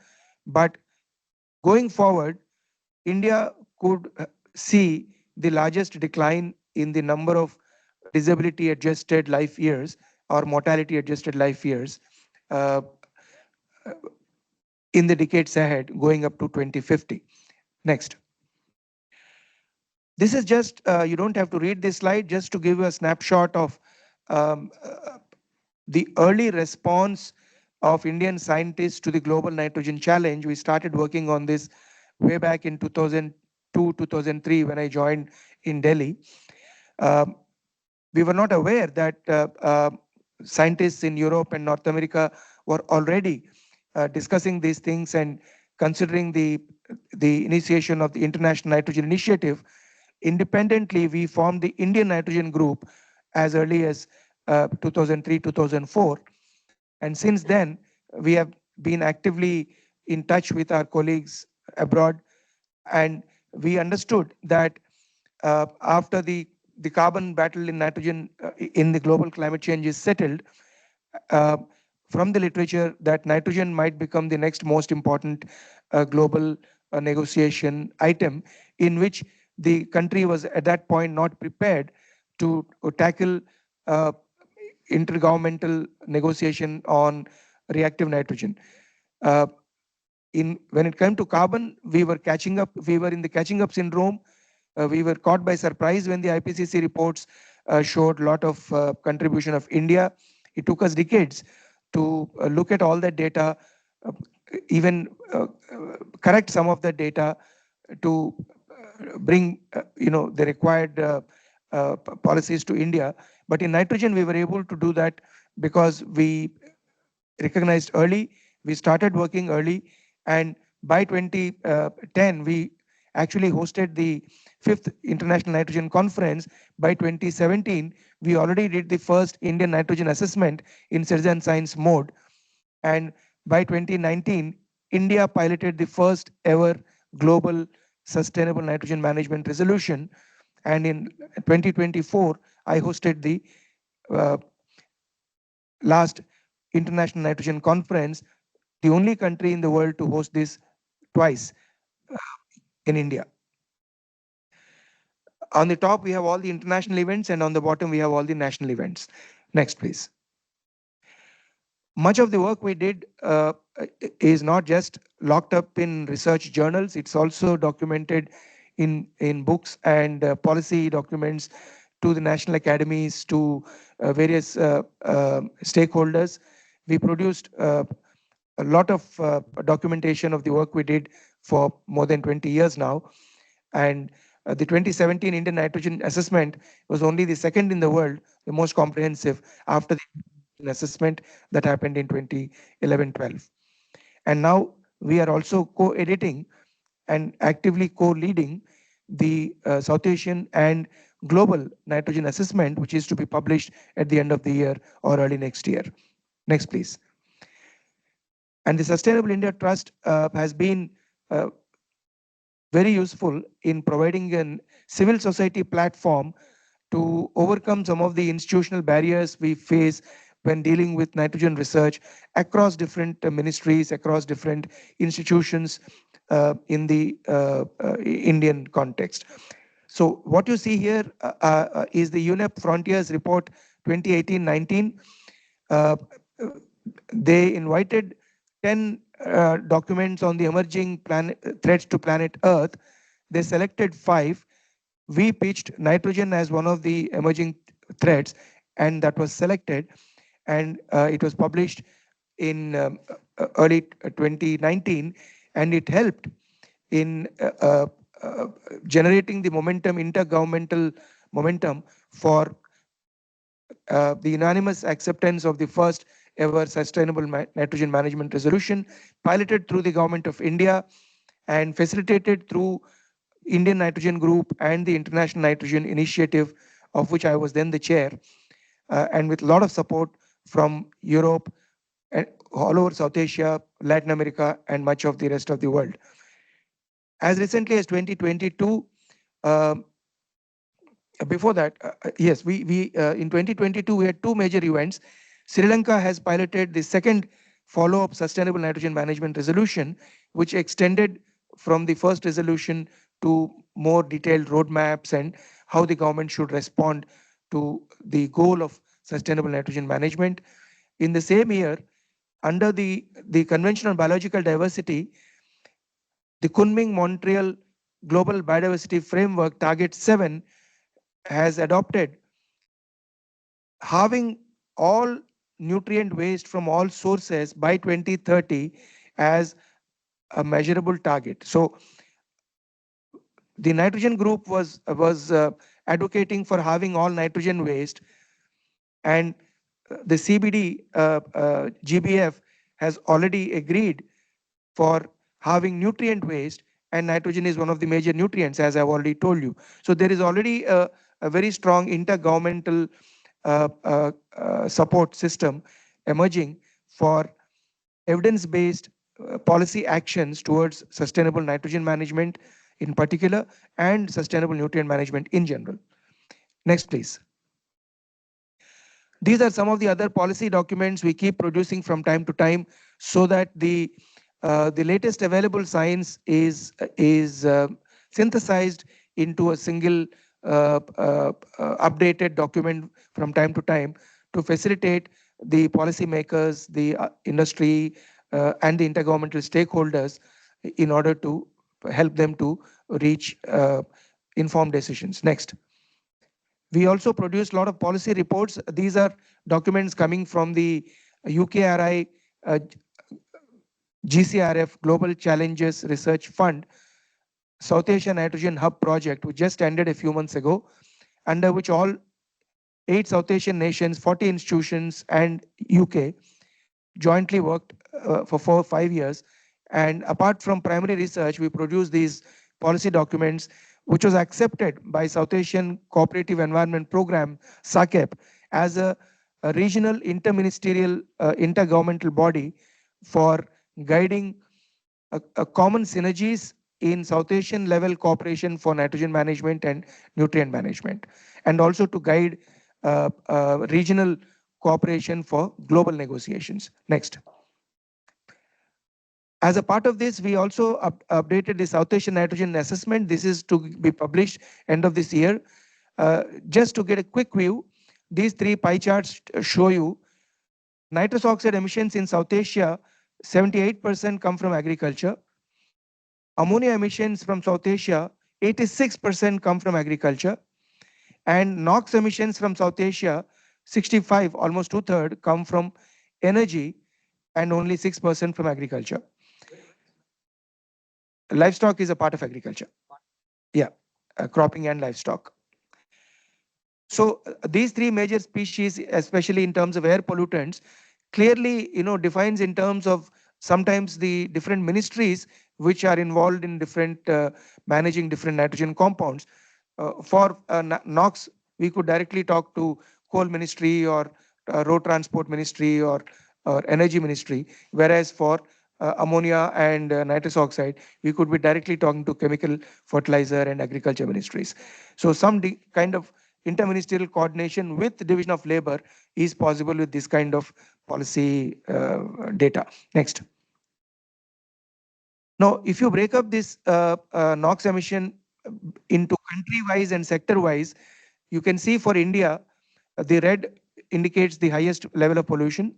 But going forward, India could see the largest decline in the number of disability adjusted life years or mortality adjusted life years uh, in the decades ahead, going up to 2050. Next. This is just, you don't have to read this slide, just to give you a snapshot of um, the early response of Indian scientists to the global nitrogen challenge. We started working on this way back in 2002, 2003 when I joined in Delhi. We were not aware that scientists in Europe and North America were already discussing these things and considering the initiation of the International Nitrogen Initiative. Independently, we formed the Indian Nitrogen Group as early as 2003, 2004. And since then, we have been actively in touch with our colleagues abroad. And we understood that after the carbon battle in nitrogen in the global climate change is settled, uh, from the literature that nitrogen might become the next most important global negotiation item, in which the country was at that point not prepared to tackle intergovernmental negotiation on reactive nitrogen. When it came to carbon, we were catching up. We were in the catching up syndrome. We were caught by surprise when the IPCC reports showed a lot of contribution of India. It took us decades to look at all that data, uh, even correct some of that data to bring the required policies to India. But in nitrogen, we were able to do that because we recognized early, we started working early, and by 2010, we actually hosted the 5th International Nitrogen Conference. By 2017, we already did the first Indian nitrogen assessment in citizen science mode. And by 2019, India piloted the first ever global sustainable nitrogen management resolution. And in 2024, I hosted the uh, last International Nitrogen Conference, the only country in the world to host this twice in India. On the top, we have all the international events, and on the bottom, we have all the national events. Next, please. Much of the work we did is not just locked up in research journals, it's also documented in books and policy documents to the national academies, to various stakeholders. We produced a lot of documentation of the work we did for more than 20 years now. And the 2017 Indian Nitrogen Assessment was only the second in the world, the most comprehensive after the assessment that happened in 2011-12. And now we are also co-editing and actively co-leading the South Asian and global nitrogen assessment, which is to be published at the end of the year or early next year. Next, please. And the Sustainable India Trust has been very useful in providing a civil society platform to overcome some of the institutional barriers we face when dealing with nitrogen research across different ministries, across different institutions in the Indian context. So what you see here is the UNEP Frontiers Report 2018-19. They invited 10 documents on the emerging threats to planet Earth. They selected 5. We pitched nitrogen as one of the emerging threats, and that was selected, and it was published in early 2019, and it helped in generating the momentum, intergovernmental momentum for the unanimous acceptance of the first ever sustainable nitrogen management resolution, piloted through the Government of India and facilitated through Indian Nitrogen Group and the International Nitrogen Initiative, of which I was then the chair, and with a lot of support from Europe, and all over South Asia, Latin America, and much of the rest of the world. As recently as 2022, before that, yes, we in 2022, we had 2 major events. Sri Lanka has piloted the second follow-up sustainable nitrogen management resolution, which extended from the first resolution to more detailed roadmaps and how the government should respond to the goal of sustainable nitrogen management. In the same year, under the Convention on Biological Diversity, the Kunming-Montreal Global Biodiversity Framework Target 7 has adopted halving all nutrient waste from all sources by 2030 as a measurable target. So the nitrogen group was advocating for halving all nitrogen waste, and the CBD GBF has already agreed for halving nutrient waste, and nitrogen is one of the major nutrients, as I've already told you. So there is already a very strong intergovernmental support system emerging for evidence-based policy actions towards sustainable nitrogen management in particular and sustainable nutrient management in general. Next, please. These are some of the other policy documents we keep producing from time to time so that the latest available science is synthesized into a single updated document from time to time to facilitate the policymakers, the industry, and the intergovernmental stakeholders in order to help them to reach informed decisions. Next. We also produce a lot of policy reports. These are documents coming from the UKRI GCRF Global Challenges Research Fund South Asia Nitrogen Hub project, which just ended a few months ago, under which all 8 South Asian nations, 40 institutions, and UK jointly worked for 4 or 5 years. And apart from primary research, we produced these policy documents, which was accepted by South Asian Cooperative Environment Program, SACEP, as a regional interministerial intergovernmental body for guiding a common synergies in South Asian level cooperation for nitrogen management and nutrient management, and also to guide regional cooperation for global negotiations. Next. As a part of this, we also updated the South Asian nitrogen assessment. This is to be published end of this year. Just to get a quick view, these 3 pie charts show you nitrous oxide emissions in South Asia, 78% come from agriculture. Ammonia emissions from South Asia, 86% come from agriculture. And NOx emissions from South Asia, 65, almost 2/3, come from energy, and only 6% from agriculture. Livestock is a part of agriculture. Yeah, cropping and livestock. So these 3 major species, especially in terms of air pollutants, clearly defines in terms of sometimes the different ministries which are involved in different managing different nitrogen compounds. For NOx, we could directly talk to coal ministry or road transport ministry or energy ministry, whereas for ammonia and nitrous oxide, we could be directly talking to chemical, fertilizer, and agriculture ministries. So some kind of interministerial coordination with the division of labor is possible with this kind of policy data. Next. Now, if you break up this NOx emission into country-wise and sector-wise, you can see for India, the red indicates the highest level of pollution,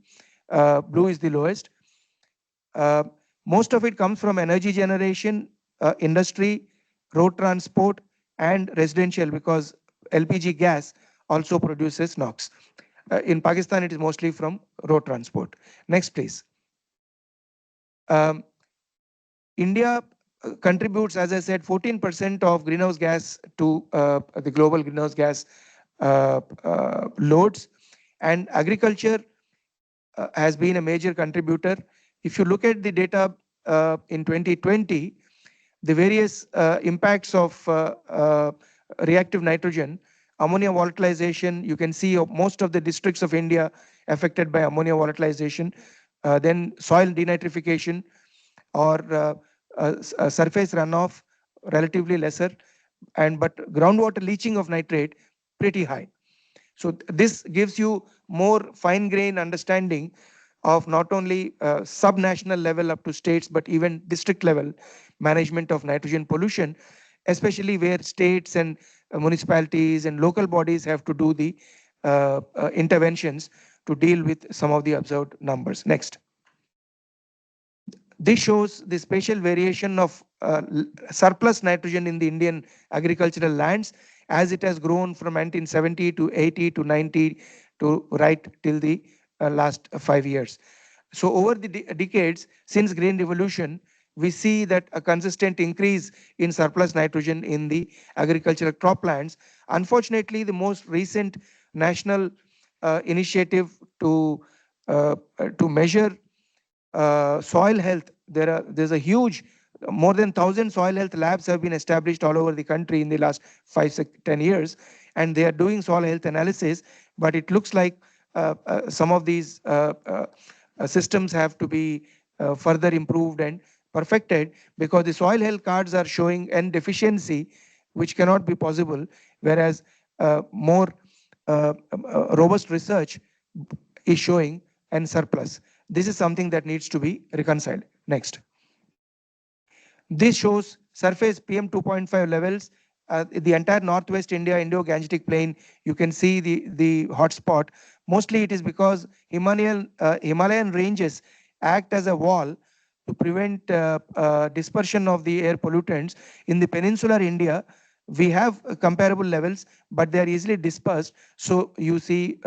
blue is the lowest. Most of it comes from energy generation, industry, road transport, and residential, because LPG gas also produces NOx. In Pakistan, it is mostly from road transport. Next, please. India contributes, as I said, 14% of greenhouse gas to the global greenhouse gas loads, and agriculture has been a major contributor. If you look at the data in 2020, the various impacts of reactive nitrogen, ammonia volatilization, you can see most of the districts of India affected by ammonia volatilization, then soil denitrification or surface runoff, relatively lesser, but groundwater leaching of nitrate, pretty high. So this gives you more fine-grained understanding of not only sub-national level up to states, but even district level management of nitrogen pollution, especially where states and municipalities and local bodies have to do the interventions to deal with some of the observed numbers. Next. This shows the spatial variation of surplus nitrogen in the Indian agricultural lands as it has grown from 1970 to 80 to 90 to right till the last 5 years. So over the decades since Green Revolution, we see that a consistent increase in surplus nitrogen in the agricultural croplands. Unfortunately, the most recent national initiative to measure soil health, there's a huge, more than 1,000 soil health labs have been established all over the country in the last 5, 6, 10 years, and they are doing soil health analysis, but it looks like some of these systems have to be further improved and perfected, because the soil health cards are showing N deficiency, which cannot be possible, whereas more robust research is showing N surplus. This is something that needs to be reconciled. Next. This shows surface PM 2.5 levels the entire northwest India, Indo-Gangetic plain, you can see the hotspot. Mostly it is because Himalayan ranges act as a wall to prevent dispersion of the air pollutants. In the peninsular India, we have comparable levels, but they are easily dispersed. So you see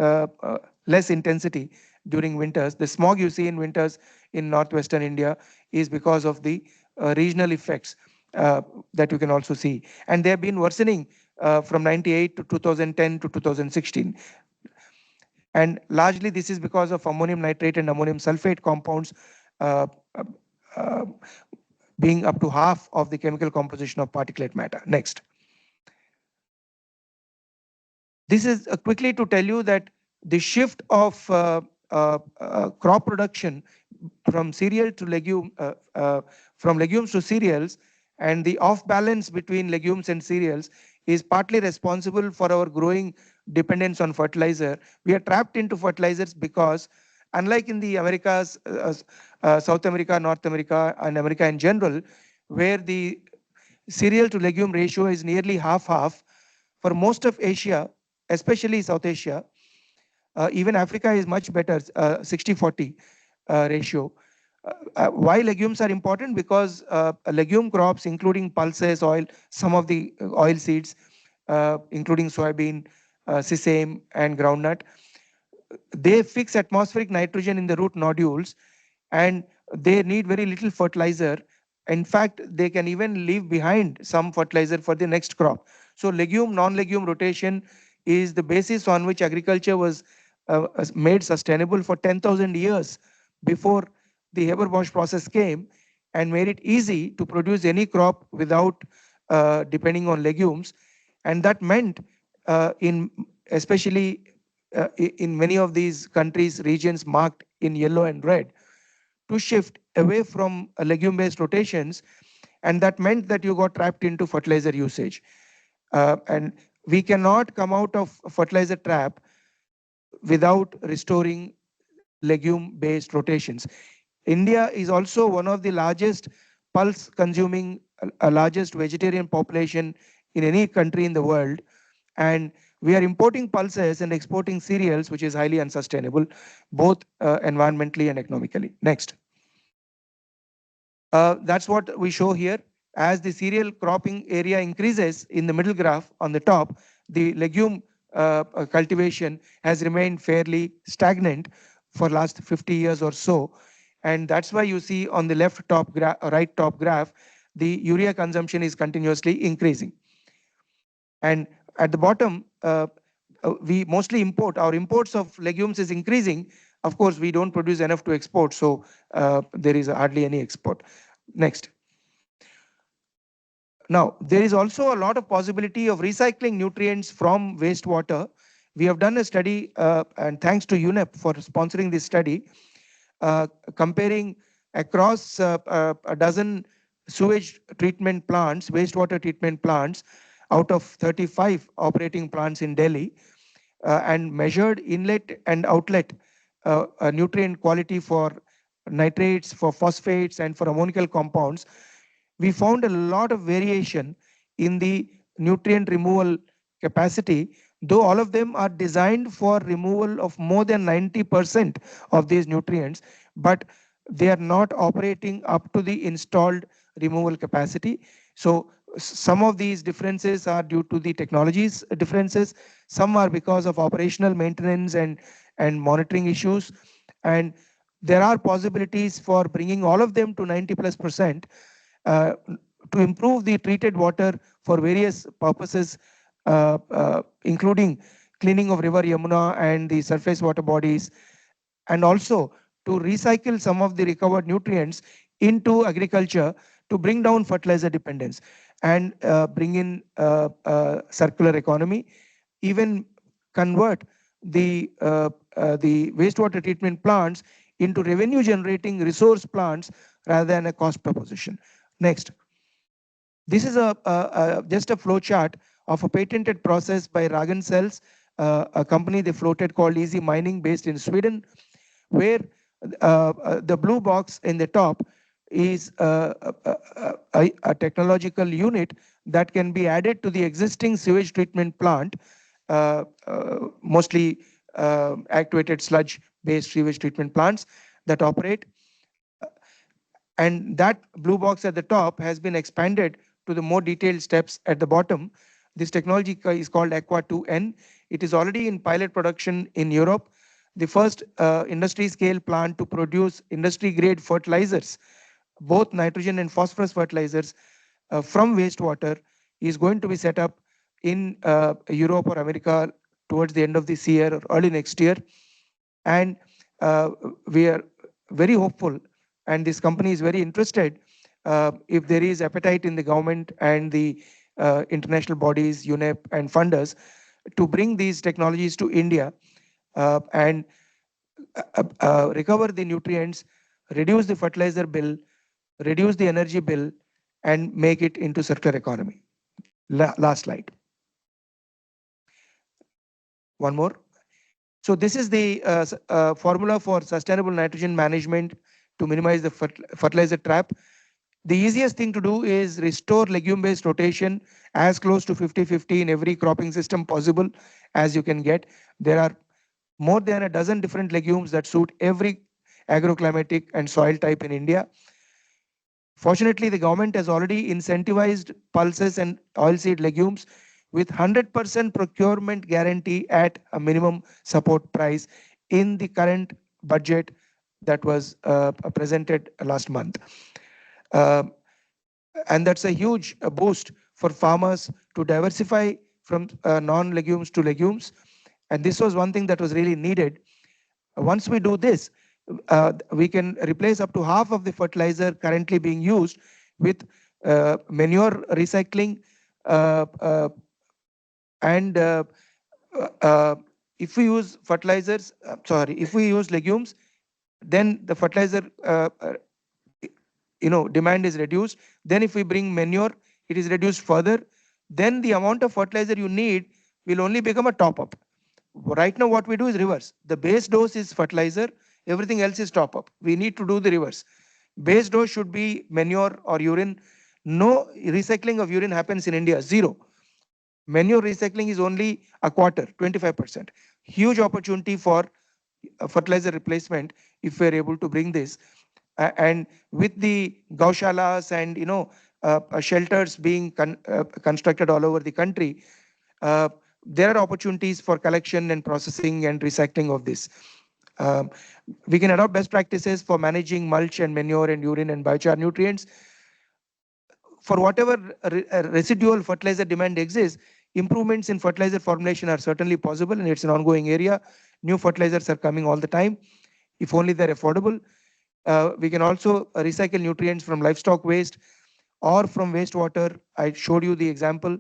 less intensity during winters. The smog you see in winters in northwestern India is because of the regional effects that you can also see. And they have been worsening from 98 to 2010 to 2016. And largely this is because of ammonium nitrate and ammonium sulfate compounds uh, uh, uh, being up to half of the chemical composition of particulate matter. Next. This is quickly to tell you that the shift of crop production from cereal to legume, from legumes to cereals, and the off balance between legumes and cereals is partly responsible for our growing dependence on fertilizer. We are trapped into fertilizers because, unlike in the Americas, South America, North America, and America in general, where the cereal to legume ratio is nearly half-half, for most of Asia, especially South Asia, even Africa is much better, 60-40 ratio. Why legumes are important? Because legume crops, including pulses, oil, some of the oil seeds, including soybean, sesame, and groundnut, they fix atmospheric nitrogen in the root nodules, and they need very little fertilizer. In fact, they can even leave behind some fertilizer for the next crop. So legume, non-legume rotation is the basis on which agriculture was made sustainable for 10,000 years before the Haber-Bosch process came and made it easy to produce any crop without depending on legumes. And that meant in especially in many of these countries, regions marked in yellow and red, to shift away from legume-based rotations, and that meant that you got trapped into fertilizer usage. And we cannot come out of fertilizer trap without restoring legume-based rotations. India is also one of the largest pulse consuming, largest vegetarian population in any country in the world. And we are importing pulses and exporting cereals, which is highly unsustainable, both environmentally and economically. Next. That's what we show here. As the cereal cropping area increases in the middle graph on the top, the legume cultivation has remained fairly stagnant for last 50 years or so. And that's why you see on the left top right top graph, the urea consumption is continuously increasing. And at the bottom, we mostly import. Our imports of legumes is increasing. Of course, we don't produce enough to export, so there is hardly any export. Next. Now, there is also a lot of possibility of recycling nutrients from wastewater. We have done a study, and thanks to UNEP for sponsoring this study, comparing across a dozen sewage treatment plants, wastewater treatment plants, out of 35 operating plants in Delhi, and measured inlet and outlet nutrient quality for nitrates, for phosphates, and for ammonical compounds. We found a lot of variation in the nutrient removal capacity, though all of them are designed for removal of more than 90% of these nutrients, but they are not operating up to the installed removal capacity. So some of these differences are due to the technologies differences, some are because of operational maintenance and monitoring issues, and there are possibilities for bringing all of them to 90+% to improve the treated water for various purposes, including cleaning of river Yamuna and the surface water bodies, and also to recycle some of the recovered nutrients into agriculture to bring down fertilizer dependence and bring in circular economy, even convert the wastewater treatment plants into revenue generating resource plants rather than a cost proposition. Next. This is just a flow chart of a patented process by Ragan Cells, a company they floated called Easy Mining based in Sweden, where the blue box in the top is a technological unit that can be added to the existing sewage treatment plant, mostly activated sludge-based sewage treatment plants that operate. And that blue box at the top has been expanded to the more detailed steps at the bottom. This technology is called Aqua 2N. It is already in pilot production in Europe. The first industry scale plant to produce industry grade fertilizers, both nitrogen and phosphorus fertilizers from wastewater, is going to be set up in Europe or America towards the end of this year or early next year. And we are very hopeful, and this company is very interested, if there is appetite in the government and the international bodies, UNEP and funders, to bring these technologies to India and recover the nutrients, reduce the fertilizer bill, reduce the energy bill, and make it into circular economy. Last slide. One more. So this is the formula for sustainable nitrogen management to minimize the fertilizer trap. The easiest thing to do is restore legume-based rotation as close to 50-50 in every cropping system possible as you can get. There are more than a dozen different legumes that suit every agroclimatic and soil type in India. Fortunately, the government has already incentivized pulses and oilseed legumes with 100% procurement guarantee at a minimum support price in the current budget that was presented last month. And that's a huge boost for farmers to diversify from non-legumes to legumes. And this was one thing that was really needed. Once we do this, we can replace up to half of the fertilizer currently being used with manure recycling. And if we use fertilizers, if we use legumes, then the fertilizer demand is reduced. Then if we bring manure, it is reduced further. Then the amount of fertilizer you need will only become a top up. Right now what we do is reverse. The base dose is fertilizer, everything else is top up. We need to do the reverse. Base dose should be manure or urine. No recycling of urine happens in India, zero. Manure recycling is only a quarter, 25%. Huge opportunity for fertilizer replacement if we're able to bring this. And with the gaushalas and shelters being constructed all over the country, there are opportunities for collection and processing and recycling of this. We can adopt best practices for managing mulch and manure and urine and biochar nutrients. For whatever residual fertilizer demand exists, improvements in fertilizer formulation are certainly possible, and it's an ongoing area. New fertilizers are coming all the time, if only they're affordable. We can also recycle nutrients from livestock waste or from wastewater. I showed you the example.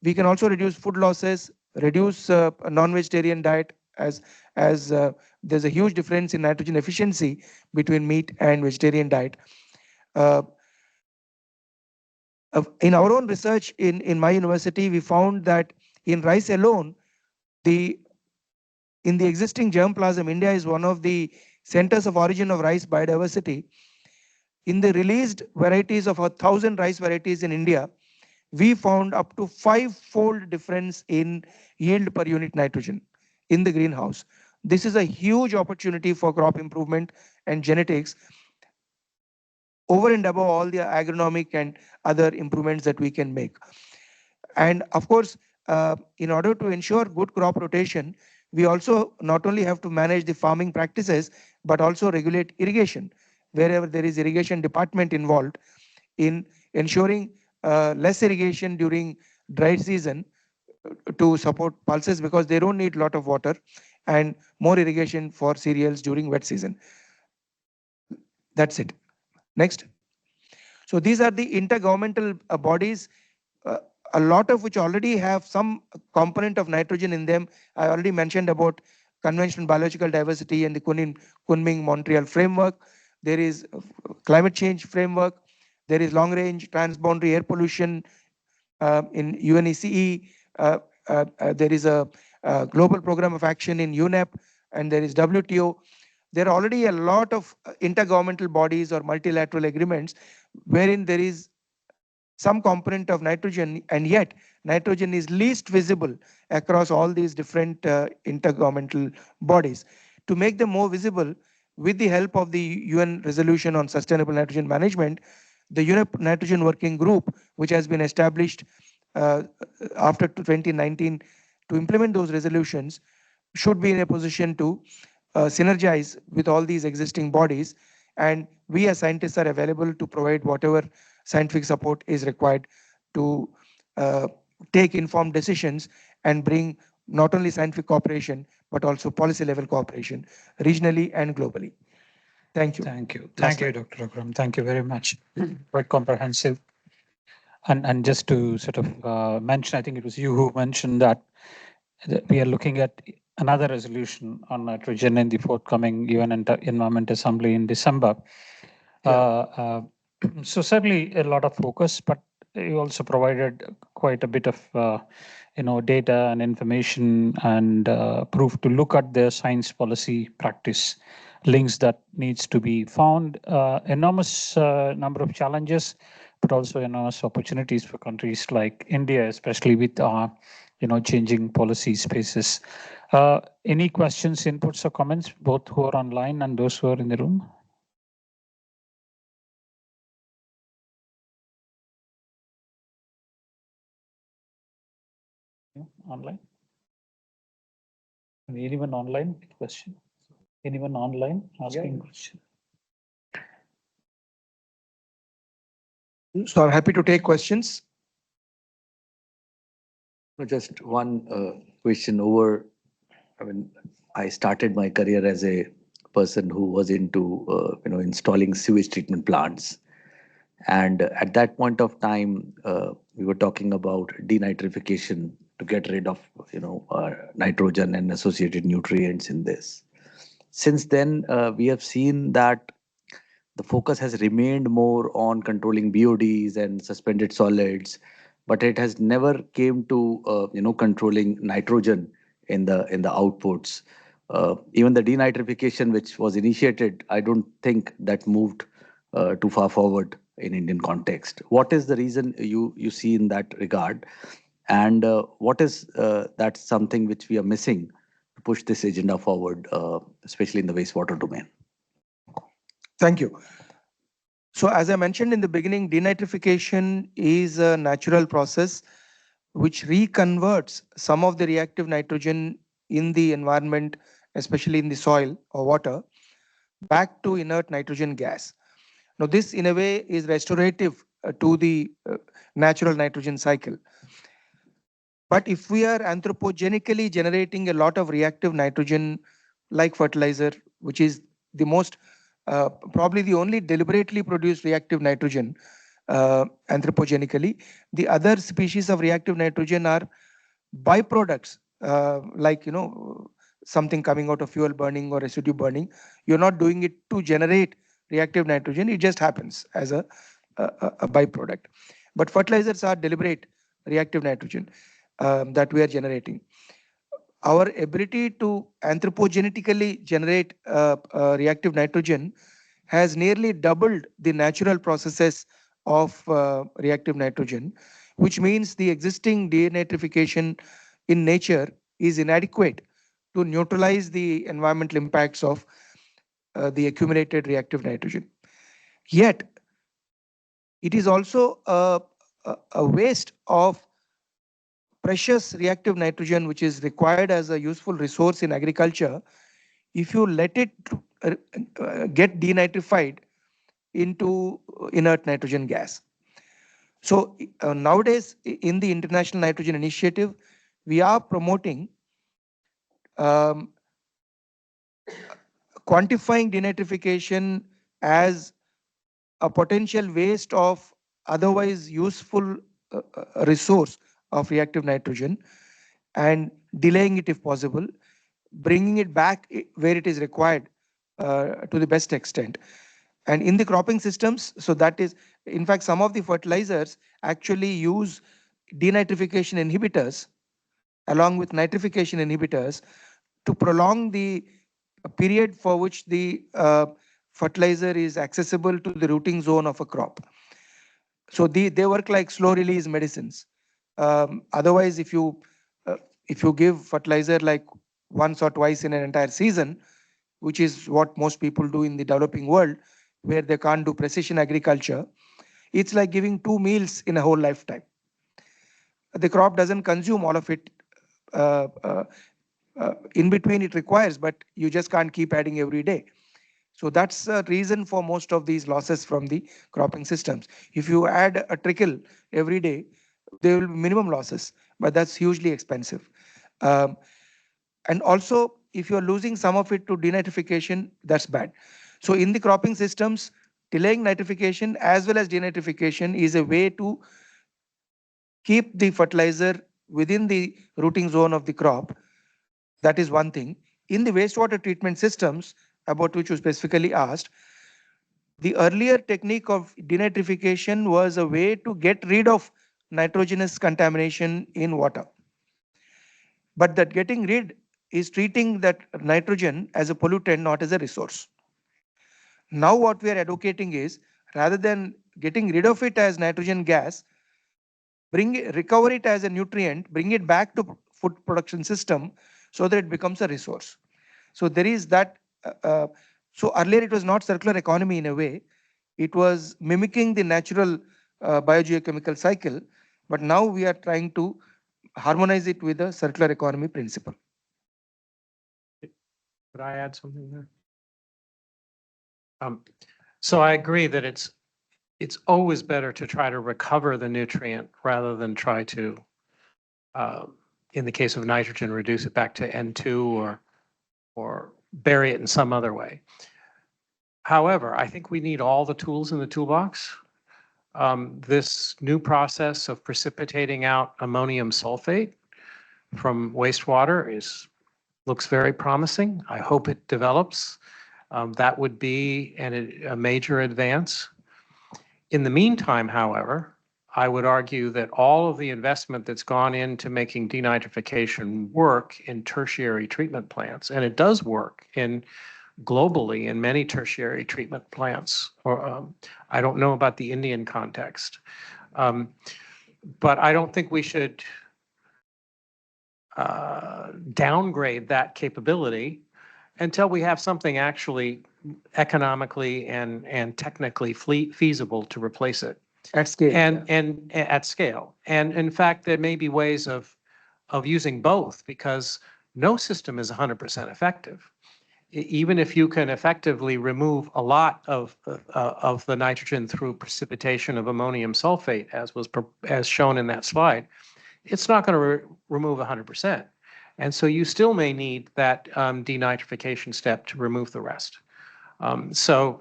We can also reduce food losses, reduce a non-vegetarian diet, as there's a huge difference in nitrogen efficiency between meat and vegetarian diet. In our own research in my university, we found that in rice alone, in the existing germplasm, India is one of the centers of origin of rice biodiversity. In the released varieties of 1,000 rice varieties in India, we found up to 5-fold difference in yield per unit nitrogen in the greenhouse. This is a huge opportunity for crop improvement and genetics, over and above all the agronomic and other improvements that we can make. And of course, in order to ensure good crop rotation, we also not only have to manage the farming practices, but also regulate irrigation, wherever there is irrigation department involved in ensuring less irrigation during dry season to support pulses, because they don't need a lot of water, and more irrigation for cereals during wet season. That's it. Next. So these are the intergovernmental bodies, a lot of which already have some component of nitrogen in them. I already mentioned about conventional biological diversity and the Kunming-Montreal framework. There is climate change framework. There is long-range transboundary air pollution in UNECE. There is a global program of action in UNEP, and there is WTO. There are already a lot of intergovernmental bodies or multilateral agreements wherein there is some component of nitrogen, and yet nitrogen is least visible across all these different intergovernmental bodies. To make them more visible, with the help of the UN resolution on sustainable nitrogen management, the UNEP Nitrogen Working Group, which has been established after 2019 to implement those resolutions, should be in a position to synergize with all these existing bodies. And we as scientists are available to provide whatever scientific support is required to take informed decisions and bring not only scientific cooperation, but also policy level cooperation regionally and globally. Thank you. Thank you. Thank you, Dr. Akram. Thank you very much. Quite comprehensive. And just to sort of mention, I think it was you who mentioned that we are looking at another resolution on nitrogen in the forthcoming UN Environment Assembly in December. So certainly a lot of focus, but you also provided quite a bit of data and information and proof to look at the science policy practice links that needs to be found. Enormous number of challenges, but also enormous opportunities for countries like India, especially with changing policy spaces. Any questions, inputs, or comments, both who are online and those who are in the room? Online? Anyone online? Question? Anyone online asking question? So I'm happy to take questions. Just one question over. I mean, I started my career as a person who was into installing sewage treatment plants, and at that point of time, we were talking about denitrification to get rid of nitrogen and associated nutrients in this. Since then, we have seen that the focus has remained more on controlling BODs and suspended solids, but it has never came to controlling nitrogen in the outputs. Even the denitrification, which was initiated, I don't think that moved too far forward in Indian context. What is the reason you see in that regard, and what is that something which we are missing to push this agenda forward, especially in the wastewater domain? Thank you. So as I mentioned in the beginning, denitrification is a natural process which reconverts some of the reactive nitrogen in the environment, especially in the soil or water, back to inert nitrogen gas. Now, this in a way is restorative to the natural nitrogen cycle. But if we are anthropogenically generating a lot of reactive nitrogen like fertilizer, which is the most probably the only deliberately produced reactive nitrogen anthropogenically, the other species of reactive nitrogen are byproducts, like something coming out of fuel burning or residue burning. You're not doing it to generate reactive nitrogen, it just happens as a byproduct. But fertilizers are deliberate reactive nitrogen that we are generating. Our ability to anthropogenetically generate reactive nitrogen has nearly doubled the natural processes of reactive nitrogen, which means the existing denitrification in nature is inadequate to neutralize the environmental impacts of the accumulated reactive nitrogen. Yet, it is also a waste of precious reactive nitrogen, which is required as a useful resource in agriculture, if you let it get denitrified into inert nitrogen gas. So nowadays, in the International Nitrogen Initiative, we are promoting quantifying denitrification as a potential waste of otherwise useful resource of reactive nitrogen and delaying it if possible, bringing it back where it is required to the best extent. And in the cropping systems, so that is, in fact, some of the fertilizers actually use denitrification inhibitors along with nitrification inhibitors to prolong the period for which the fertilizer is accessible to the rooting zone of a crop. So they work like slow release medicines. Otherwise, if you give fertilizer like once or twice in an entire season, which is what most people do in the developing world, where they can't do precision agriculture, it's like giving 2 meals in a whole lifetime. The crop doesn't consume all of it uh, uh, in between it requires, but you just can't keep adding every day. So that's the reason for most of these losses from the cropping systems. If you add a trickle every day, there will be minimum losses, but that's hugely expensive. Um, and also, if you're losing some of it to denitrification, that's bad. So in the cropping systems, delaying nitrification as well as denitrification is a way to keep the fertilizer within the rooting zone of the crop. That is one thing. In the wastewater treatment systems, about which you specifically asked, the earlier technique of denitrification was a way to get rid of nitrogenous contamination in water. But that getting rid is treating that nitrogen as a pollutant, not as a resource. Now what we are advocating is, rather than getting rid of it as nitrogen gas, recover it as a nutrient, bring it back to food production system so that it becomes a resource. So there is that. So earlier it was not circular economy in a way, it was mimicking the natural biogeochemical cycle, but now we are trying to harmonize it with the circular economy principle. Could I add something there? So I agree that it's always better to try to recover the nutrient rather than try to, in the case of nitrogen, reduce it back to N2 or bury it in some other way. However, I think we need all the tools in the toolbox. This new process of precipitating out ammonium sulfate from wastewater looks very promising. I hope it develops. That would be a major advance. In the meantime, however, I would argue that all of the investment that's gone into making denitrification work in tertiary treatment plants, and it does work globally in many tertiary treatment plants, or I don't know about the Indian context, but I don't think we should downgrade that capability until we have something actually economically and technically feasible to replace it. At scale. And at scale. And in fact, there may be ways of using both, because no system is 100% effective. Even if you can effectively remove a lot of the nitrogen through precipitation of ammonium sulfate, as shown in that slide, it's not going to remove 100%. And so you still may need that denitrification step to remove the rest. So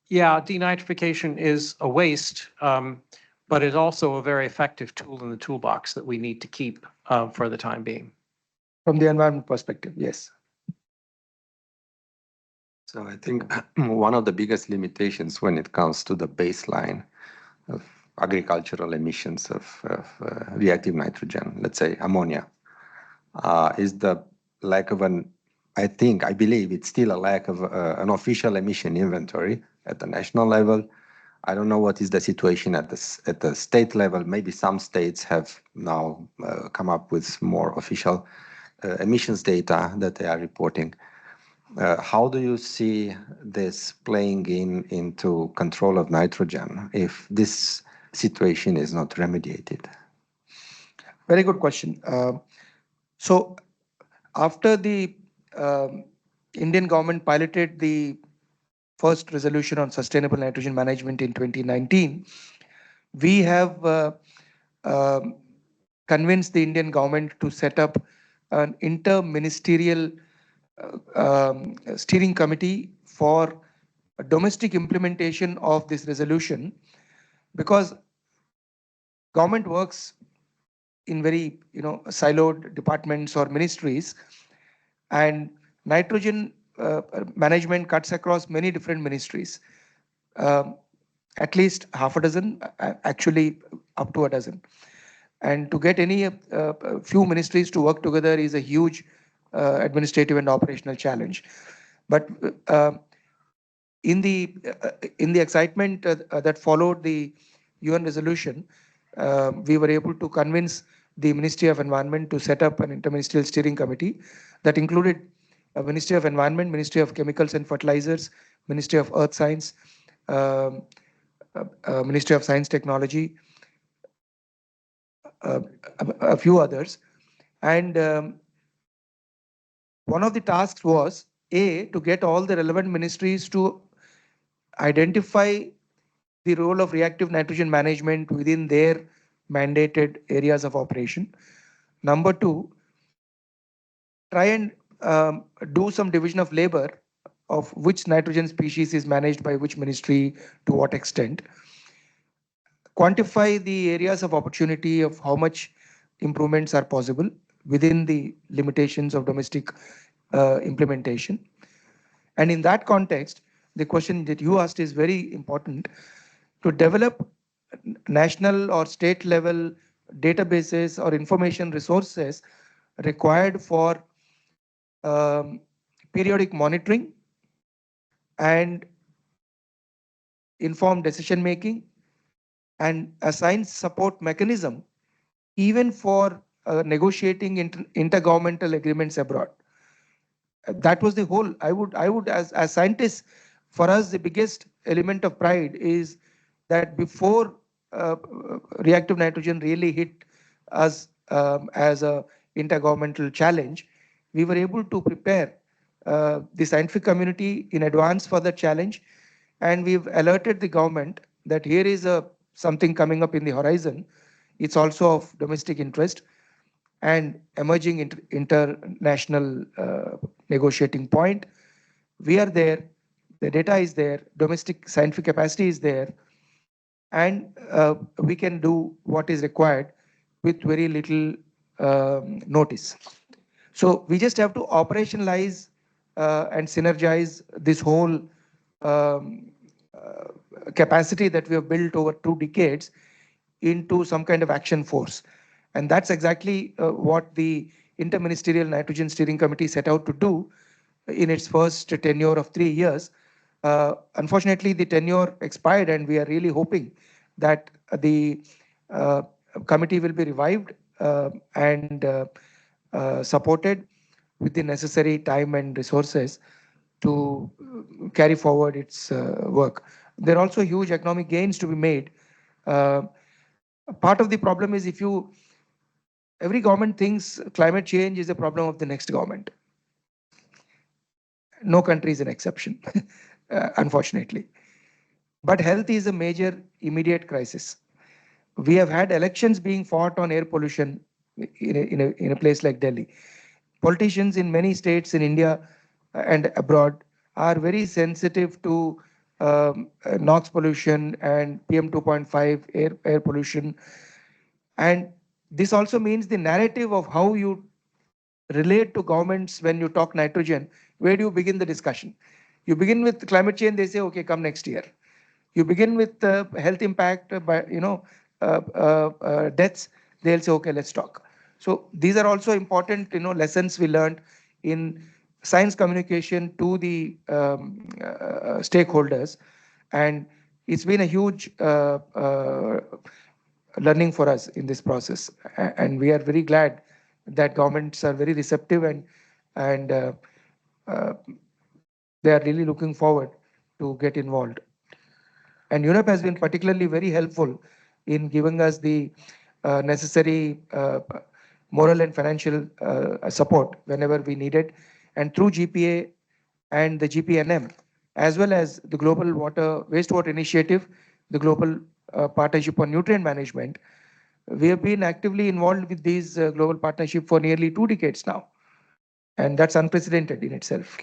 yeah, denitrification is a waste, but it's also a very effective tool in the toolbox that we need to keep for the time being. From the environment perspective, yes. So I think one of the biggest limitations when it comes to the baseline of agricultural emissions of reactive nitrogen, let's say ammonia, is the lack of I believe it's still a lack of an official emission inventory at the national level. I don't know what is the situation at the state level. Maybe some states have now come up with more official emissions data that they are reporting. How do you see this playing into control of nitrogen if this situation is not remediated? Very good question. So after the Indian government piloted the first resolution on sustainable nitrogen management in 2019, we have convinced the Indian government to set up an inter-ministerial steering committee for domestic implementation of this resolution, because government works in very siloed departments or ministries, and nitrogen management cuts across many different ministries, at least half a dozen, actually up to a dozen. And to get any few ministries to work together is a huge administrative and operational challenge. But in the excitement that followed the UN resolution, we were able to convince the Ministry of Environment to set up an interministerial steering committee that included Ministry of Environment, Ministry of Chemicals and Fertilizers, Ministry of Earth Science, um, Ministry of Science Technology, uh, a few others. And one of the tasks was to get all the relevant ministries to identify the role of reactive nitrogen management within their mandated areas of operation. Number two, try and do some division of labor of which nitrogen species is managed by which ministry to what extent. Quantify the areas of opportunity of how much improvements are possible within the limitations of domestic implementation. And in that context, the question that you asked is very important to develop national or state level databases or information resources required for um, periodic monitoring and informed decision making and assign support mechanism even for negotiating intergovernmental agreements abroad. That was the whole. I would as scientists, for us the biggest element of pride is that before reactive nitrogen really hit us as a intergovernmental challenge, we were able to prepare the scientific community in advance for the challenge, and we've alerted the government that here is a something coming up in the horizon. It's also of domestic interest and emerging international negotiating point. We are there, the data is there, domestic scientific capacity is there, and we can do what is required with very little notice. So we just have to operationalize and synergize this whole um, capacity that we have built over 2 decades into some kind of action force. And that's exactly what the Interministerial Nitrogen Steering Committee set out to do in its first tenure of 3 years. Unfortunately, the tenure expired, and we are really hoping that the uh, committee will be revived and supported with the necessary time and resources to carry forward its work. There are also huge economic gains to be made. Uh, Part of the problem is if you every government thinks climate change is a problem of the next government. No country is an exception, unfortunately. But health is a major immediate crisis. We have had elections being fought on air pollution in a place like Delhi. Politicians in many states in India and abroad are very sensitive to NOx pollution and PM 2.5 air pollution. And this also means the narrative of how you relate to governments when you talk nitrogen. Where do you begin the discussion? You begin with climate change, they say, okay, come next year. You begin with health impact by deaths, they'll say, okay, let's talk. So these are also important lessons we learned in science communication to the stakeholders, and it's been a huge learning for us in this process. And we are very glad that governments are very receptive, and uh, they are really looking forward to get involved. And UNEP has been particularly very helpful in giving us the necessary moral and financial support whenever we need it. And through GPA and the GPNM, as well as the Global Wastewater Initiative, the Global Partnership on Nutrient Management, we have been actively involved with these global partnership for nearly 2 decades now. And that's unprecedented in itself.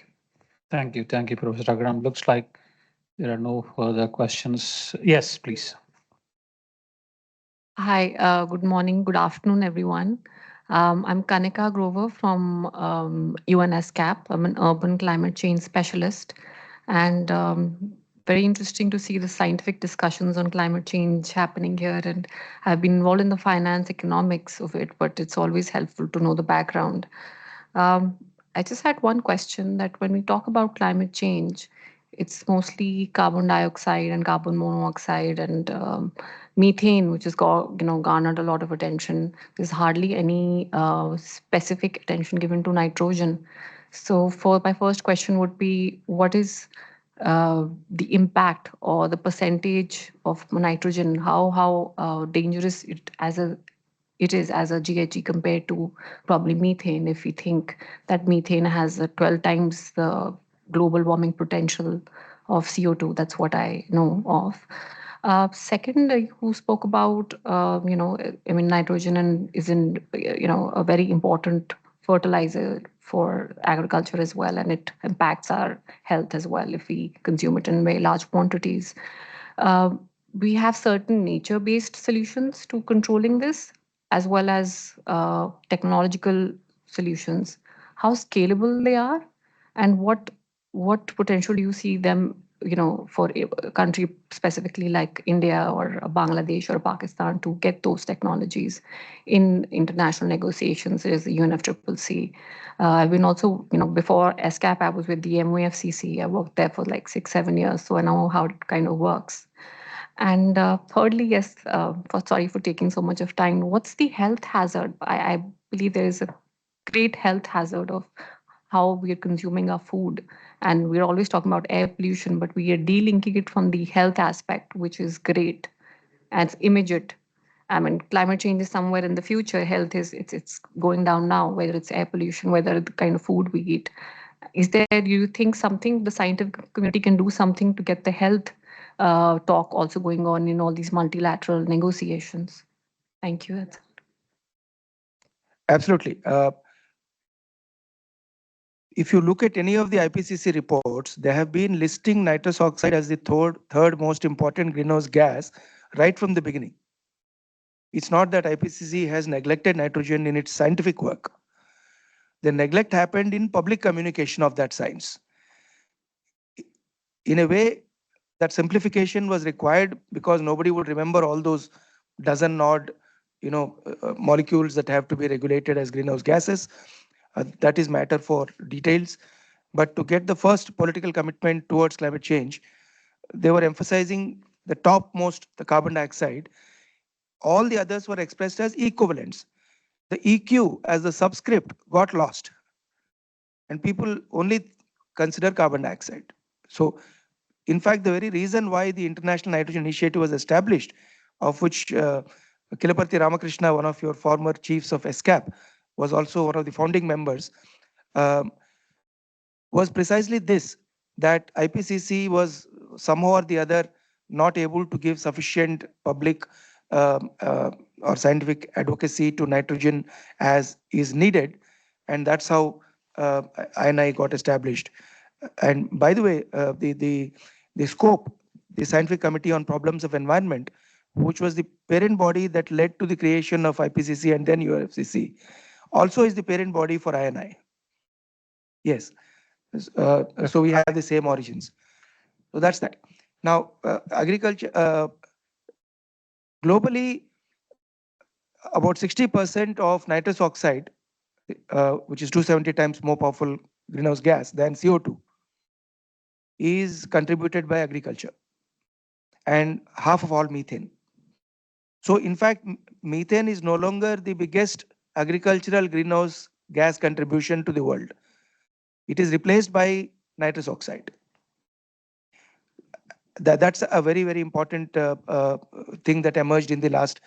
Thank you. Thank you, Professor Agram. Looks like there are no further questions. Yes, please. Hi, good morning, good afternoon, everyone. I'm Kanika Grover from UNSCAP. I'm an urban climate change specialist, and very interesting to see the scientific discussions on climate change happening here. And I've been involved in the finance economics of it, but it's always helpful to know the background. Um, I just had one question that when we talk about climate change, it's mostly carbon dioxide and carbon monoxide and methane, which has garnered a lot of attention. There's hardly any specific attention given to nitrogen. So, for my first question would be, what is the impact or the percentage of nitrogen? How dangerous it is as a GHG compared to probably methane, if we think that methane has 12 times the global warming potential of CO2. That's what I know of. Second, who spoke about, I mean, nitrogen and is in, a very important fertilizer for agriculture as well, and it impacts our health as well if we consume it in very large quantities. Uh, we have certain nature based solutions to controlling this, as well as technological solutions. How scalable they are, and what potential do you see them, for a country specifically like India or Bangladesh or Pakistan to get those technologies in international negotiations? There's the UNFCCC. I've been also, before SCAP, I was with the MOFCC. I worked there for like 6-7 years, so I know how it kind of works. And thirdly, yes, sorry for taking so much of time. What's the health hazard? I believe there is a great health hazard of how we are consuming our food. And we're always talking about air pollution, but we are delinking it from the health aspect, which is great and it's immediate. I mean, climate change is somewhere in the future. Health is it's going down now, whether it's air pollution, whether the kind of food we eat. Is there, do you think something the scientific community can do something to get the health talk also going on in all these multilateral negotiations? Thank you. Absolutely. If you look at any of the IPCC reports, they have been listing nitrous oxide as the third most important greenhouse gas right from the beginning. It's not that IPCC has neglected nitrogen in its scientific work. The neglect happened in public communication of that science. In a way, that simplification was required because nobody would remember all those dozen odd, molecules that have to be regulated as greenhouse gases. That is matter for details. But to get the first political commitment towards climate change, they were emphasizing the topmost, the carbon dioxide. All the others were expressed as equivalents. The EQ as the subscript got lost, and people only consider carbon dioxide. So, in fact, the very reason why the International Nitrogen Initiative was established, of which Kilaparti Ramakrishna, one of your former chiefs of SCAP, was also one of the founding members, um, was precisely this, that IPCC was somehow or the other not able to give sufficient public or scientific advocacy to nitrogen as is needed. And that's how INI got established. And by the way, the scope, the Scientific Committee on Problems of Environment, which was the parent body that led to the creation of IPCC and then UNFCCC, also is the parent body for INI. Yes. So we have the same origins. So that's that. Now, agriculture, globally, about 60% of nitrous oxide, which is 270 times more powerful greenhouse gas than CO2, is contributed by agriculture, and half of all methane. So in fact, methane is no longer the biggest agricultural greenhouse gas contribution to the world. It is replaced by nitrous oxide. That's a very, very important thing that emerged in the last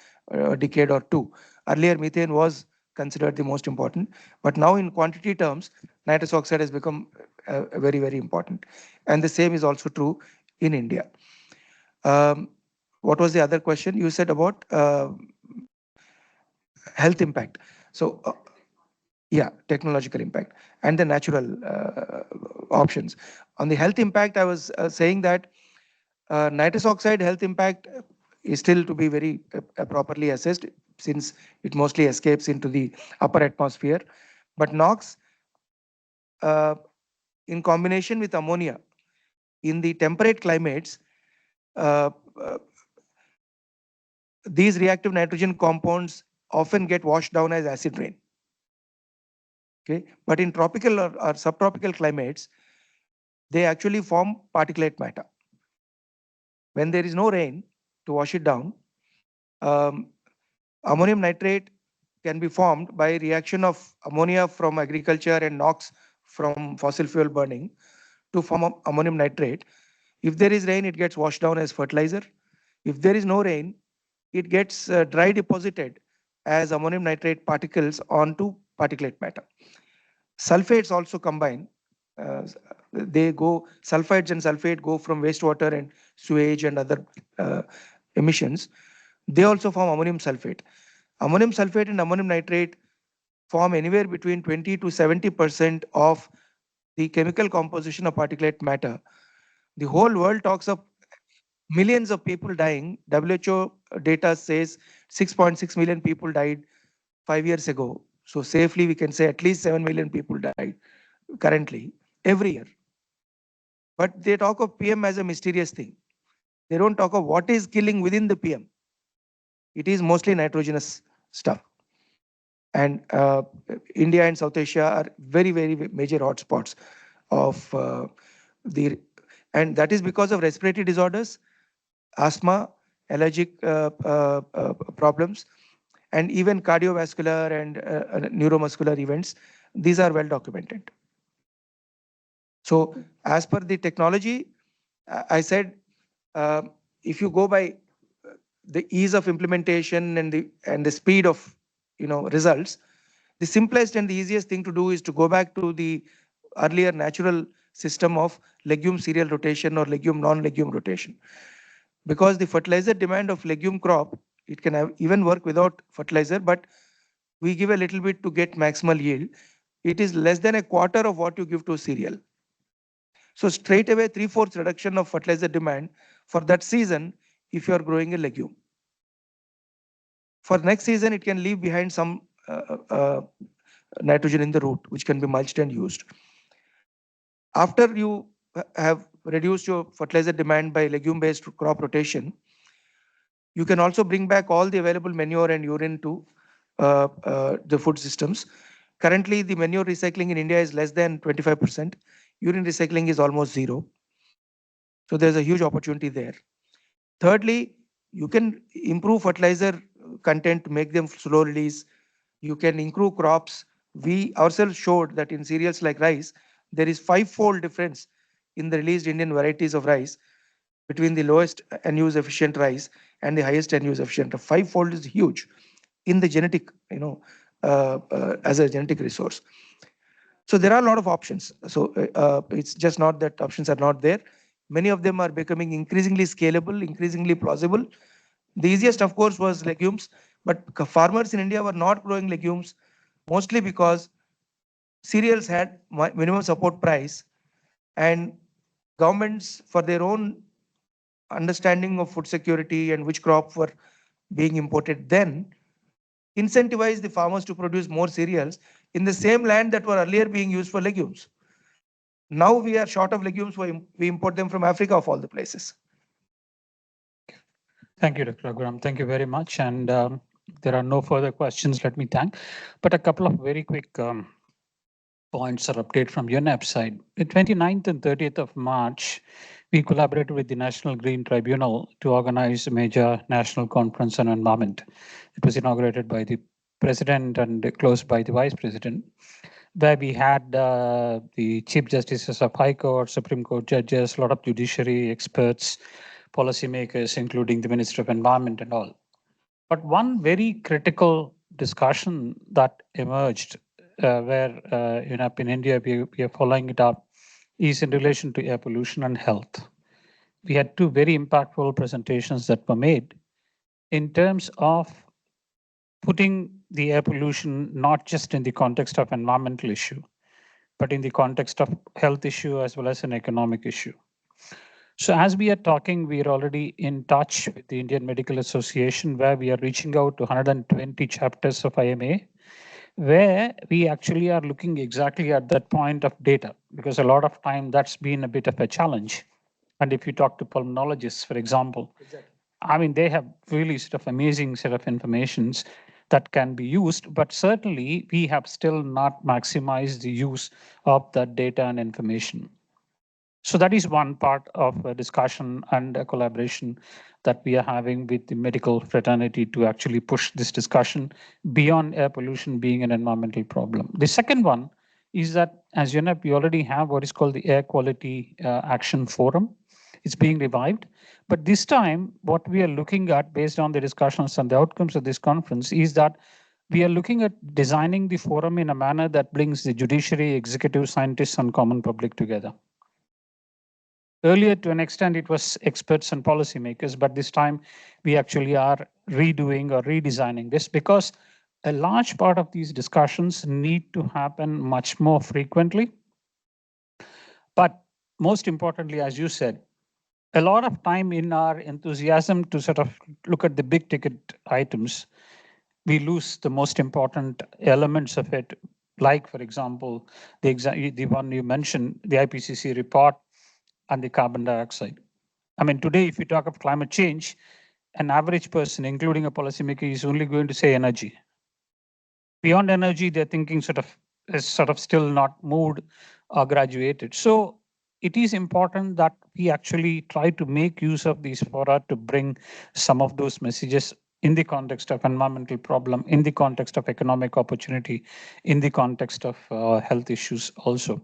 decade or two. Earlier, methane was considered the most important, but now in quantity terms, nitrous oxide has become very, very important. And the same is also true in India. What was the other question you said about health impact? So, yeah, technological impact and the natural options. On the health impact, I was saying that nitrous oxide health impact is still to be very properly assessed, since it mostly escapes into the upper atmosphere. But NOx, in combination with ammonia, in the temperate climates, these reactive nitrogen compounds often get washed down as acid rain. Okay, but in tropical or subtropical climates, they actually form particulate matter. When there is no rain to wash it down, um, ammonium nitrate can be formed by reaction of ammonia from agriculture and NOx from fossil fuel burning to form ammonium nitrate. If there is rain, it gets washed down as fertilizer. If there is no rain, it gets dry deposited as ammonium nitrate particles onto particulate matter. Sulfates also combine. Uh, they go, sulfides and sulfate go from wastewater and sewage and other uh, emissions. They also form ammonium sulfate. Ammonium sulfate and ammonium nitrate form anywhere between 20 to 70% of the chemical composition of particulate matter. The whole world talks of millions of people dying. WHO data says 6.6 million people died 5 years ago. So safely we can say at least 7 million people died currently every year. But they talk of PM as a mysterious thing. They don't talk of what is killing within the PM. It is mostly nitrogenous stuff. And India and South Asia are very, very major hotspots of the, and that is because of respiratory disorders, asthma, allergic problems, and even cardiovascular and neuromuscular events. These are well documented. So as per the technology, I said, if you go by the ease of implementation and the speed of results, the simplest and the easiest thing to do is to go back to the earlier natural system of legume cereal rotation or legume non-legume rotation. Because the fertilizer demand of legume crop, it can have even work without fertilizer, but we give a little bit to get maximal yield. It is less than a quarter of what you give to cereal. So straight away 3/4 reduction of fertilizer demand for that season if you are growing a legume. For next season, it can leave behind some nitrogen in the root, which can be mulched and used. After you have reduced your fertilizer demand by legume-based crop rotation, you can also bring back all the available manure and urine to the food systems. Currently, the manure recycling in India is less than 25%. Urine recycling is almost zero. So there's a huge opportunity there. Thirdly, you can improve fertilizer content to make them slow release. You can improve crops. We ourselves showed that in cereals like rice, there is 5-fold difference in the released Indian varieties of rice between the lowest N-use efficient rice and the highest N-use efficient. 5-fold is huge in the genetic, as a genetic resource. So there are a lot of options. So it's just not that options are not there. Many of them are becoming increasingly scalable, increasingly plausible. The easiest, of course, was legumes, but farmers in India were not growing legumes mostly because cereals had minimum support price, and governments, for their own understanding of food security and which crops were being imported then, incentivized the farmers to produce more cereals in the same land that were earlier being used for legumes. Now we are short of legumes, we import them from Africa of all the places. Thank you, Dr. Raghuram. Thank you very much. And there are no further questions. Let me thank. But a couple of very quick points or update from UNEP side. The 29th and 30th of March, we collaborated with the National Green Tribunal to organize a major national conference on environment. It was inaugurated by the president and closed by the vice president, where we had the chief justices of High Court, Supreme Court judges, a lot of judiciary experts, policymakers, including the Minister of Environment and all. But one very critical discussion that emerged where in India we are following it up is in relation to air pollution and health. We had two very impactful presentations that were made in terms of putting the air pollution not just in the context of environmental issue, but in the context of health issue as well as an economic issue. So as we are talking, we are already in touch with the Indian Medical Association, where we are reaching out to 120 chapters of IMA, where we actually are looking exactly at that point of data, because a lot of time that's been a bit of a challenge. And if you talk to pulmonologists, for example, I mean, they have really sort of amazing set of informations that can be used, but certainly we have still not maximized the use of that data and information. So that is one part of a discussion and a collaboration that we are having with the medical fraternity to actually push this discussion beyond air pollution being an environmental problem. The second one is that, as UNEP, we already have what is called the Air Quality Action Forum. It's being revived. But this time, what we are looking at, based on the discussions and the outcomes of this conference, is that we are looking at designing the forum in a manner that brings the judiciary, executive, scientists, and common public together. Earlier, to an extent, it was experts and policymakers, but this time we actually are redoing or redesigning this because a large part of these discussions need to happen much more frequently. But most importantly, as you said, a lot of time in our enthusiasm to sort of look at the big ticket items, we lose the most important elements of it. Like, for example, the one you mentioned, the IPCC report and the carbon dioxide. I mean, today, if you talk of climate change, an average person, including a policymaker, is only going to say energy. Beyond energy, they're thinking is still not moved or graduated. So it is important that we actually try to make use of these fora to bring some of those messages in the context of environmental problem, in the context of economic opportunity, in the context of health issues also.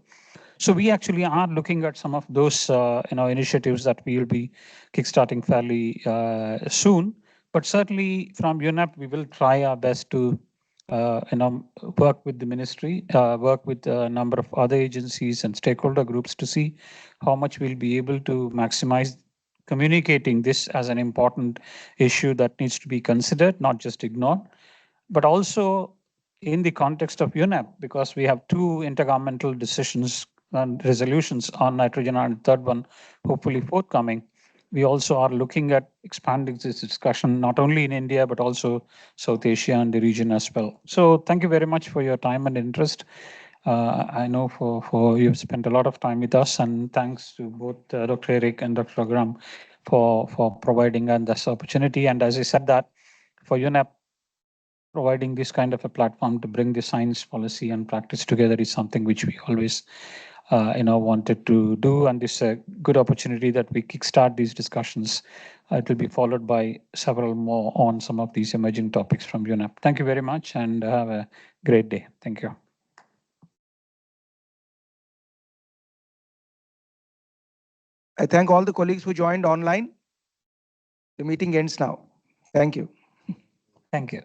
So we actually are looking at some of those initiatives that we will be kickstarting fairly soon. But certainly from UNEP, we will try our best to work with the ministry, work with a number of other agencies and stakeholder groups to see how much we'll be able to maximize communicating this as an important issue that needs to be considered, not just ignored, but also in the context of UNEP, because we have two intergovernmental decisions and resolutions on nitrogen, and third one, hopefully forthcoming. We also are looking at expanding this discussion, not only in India, but also South Asia and the region as well. So thank you very much for your time and interest. I know for you've spent a lot of time with us, and thanks to both Dr. Eric and Dr. Agram for providing us this opportunity. And as I said that, for UNEP, providing this kind of a platform to bring the science, policy, and practice together is something which we always wanted to do, and this is a good opportunity that we kickstart these discussions. It will be followed by several more on some of these emerging topics from UNEP. Thank you very much, and have a great day. Thank you. I thank all the colleagues who joined online. The meeting ends now. Thank you. Thank you.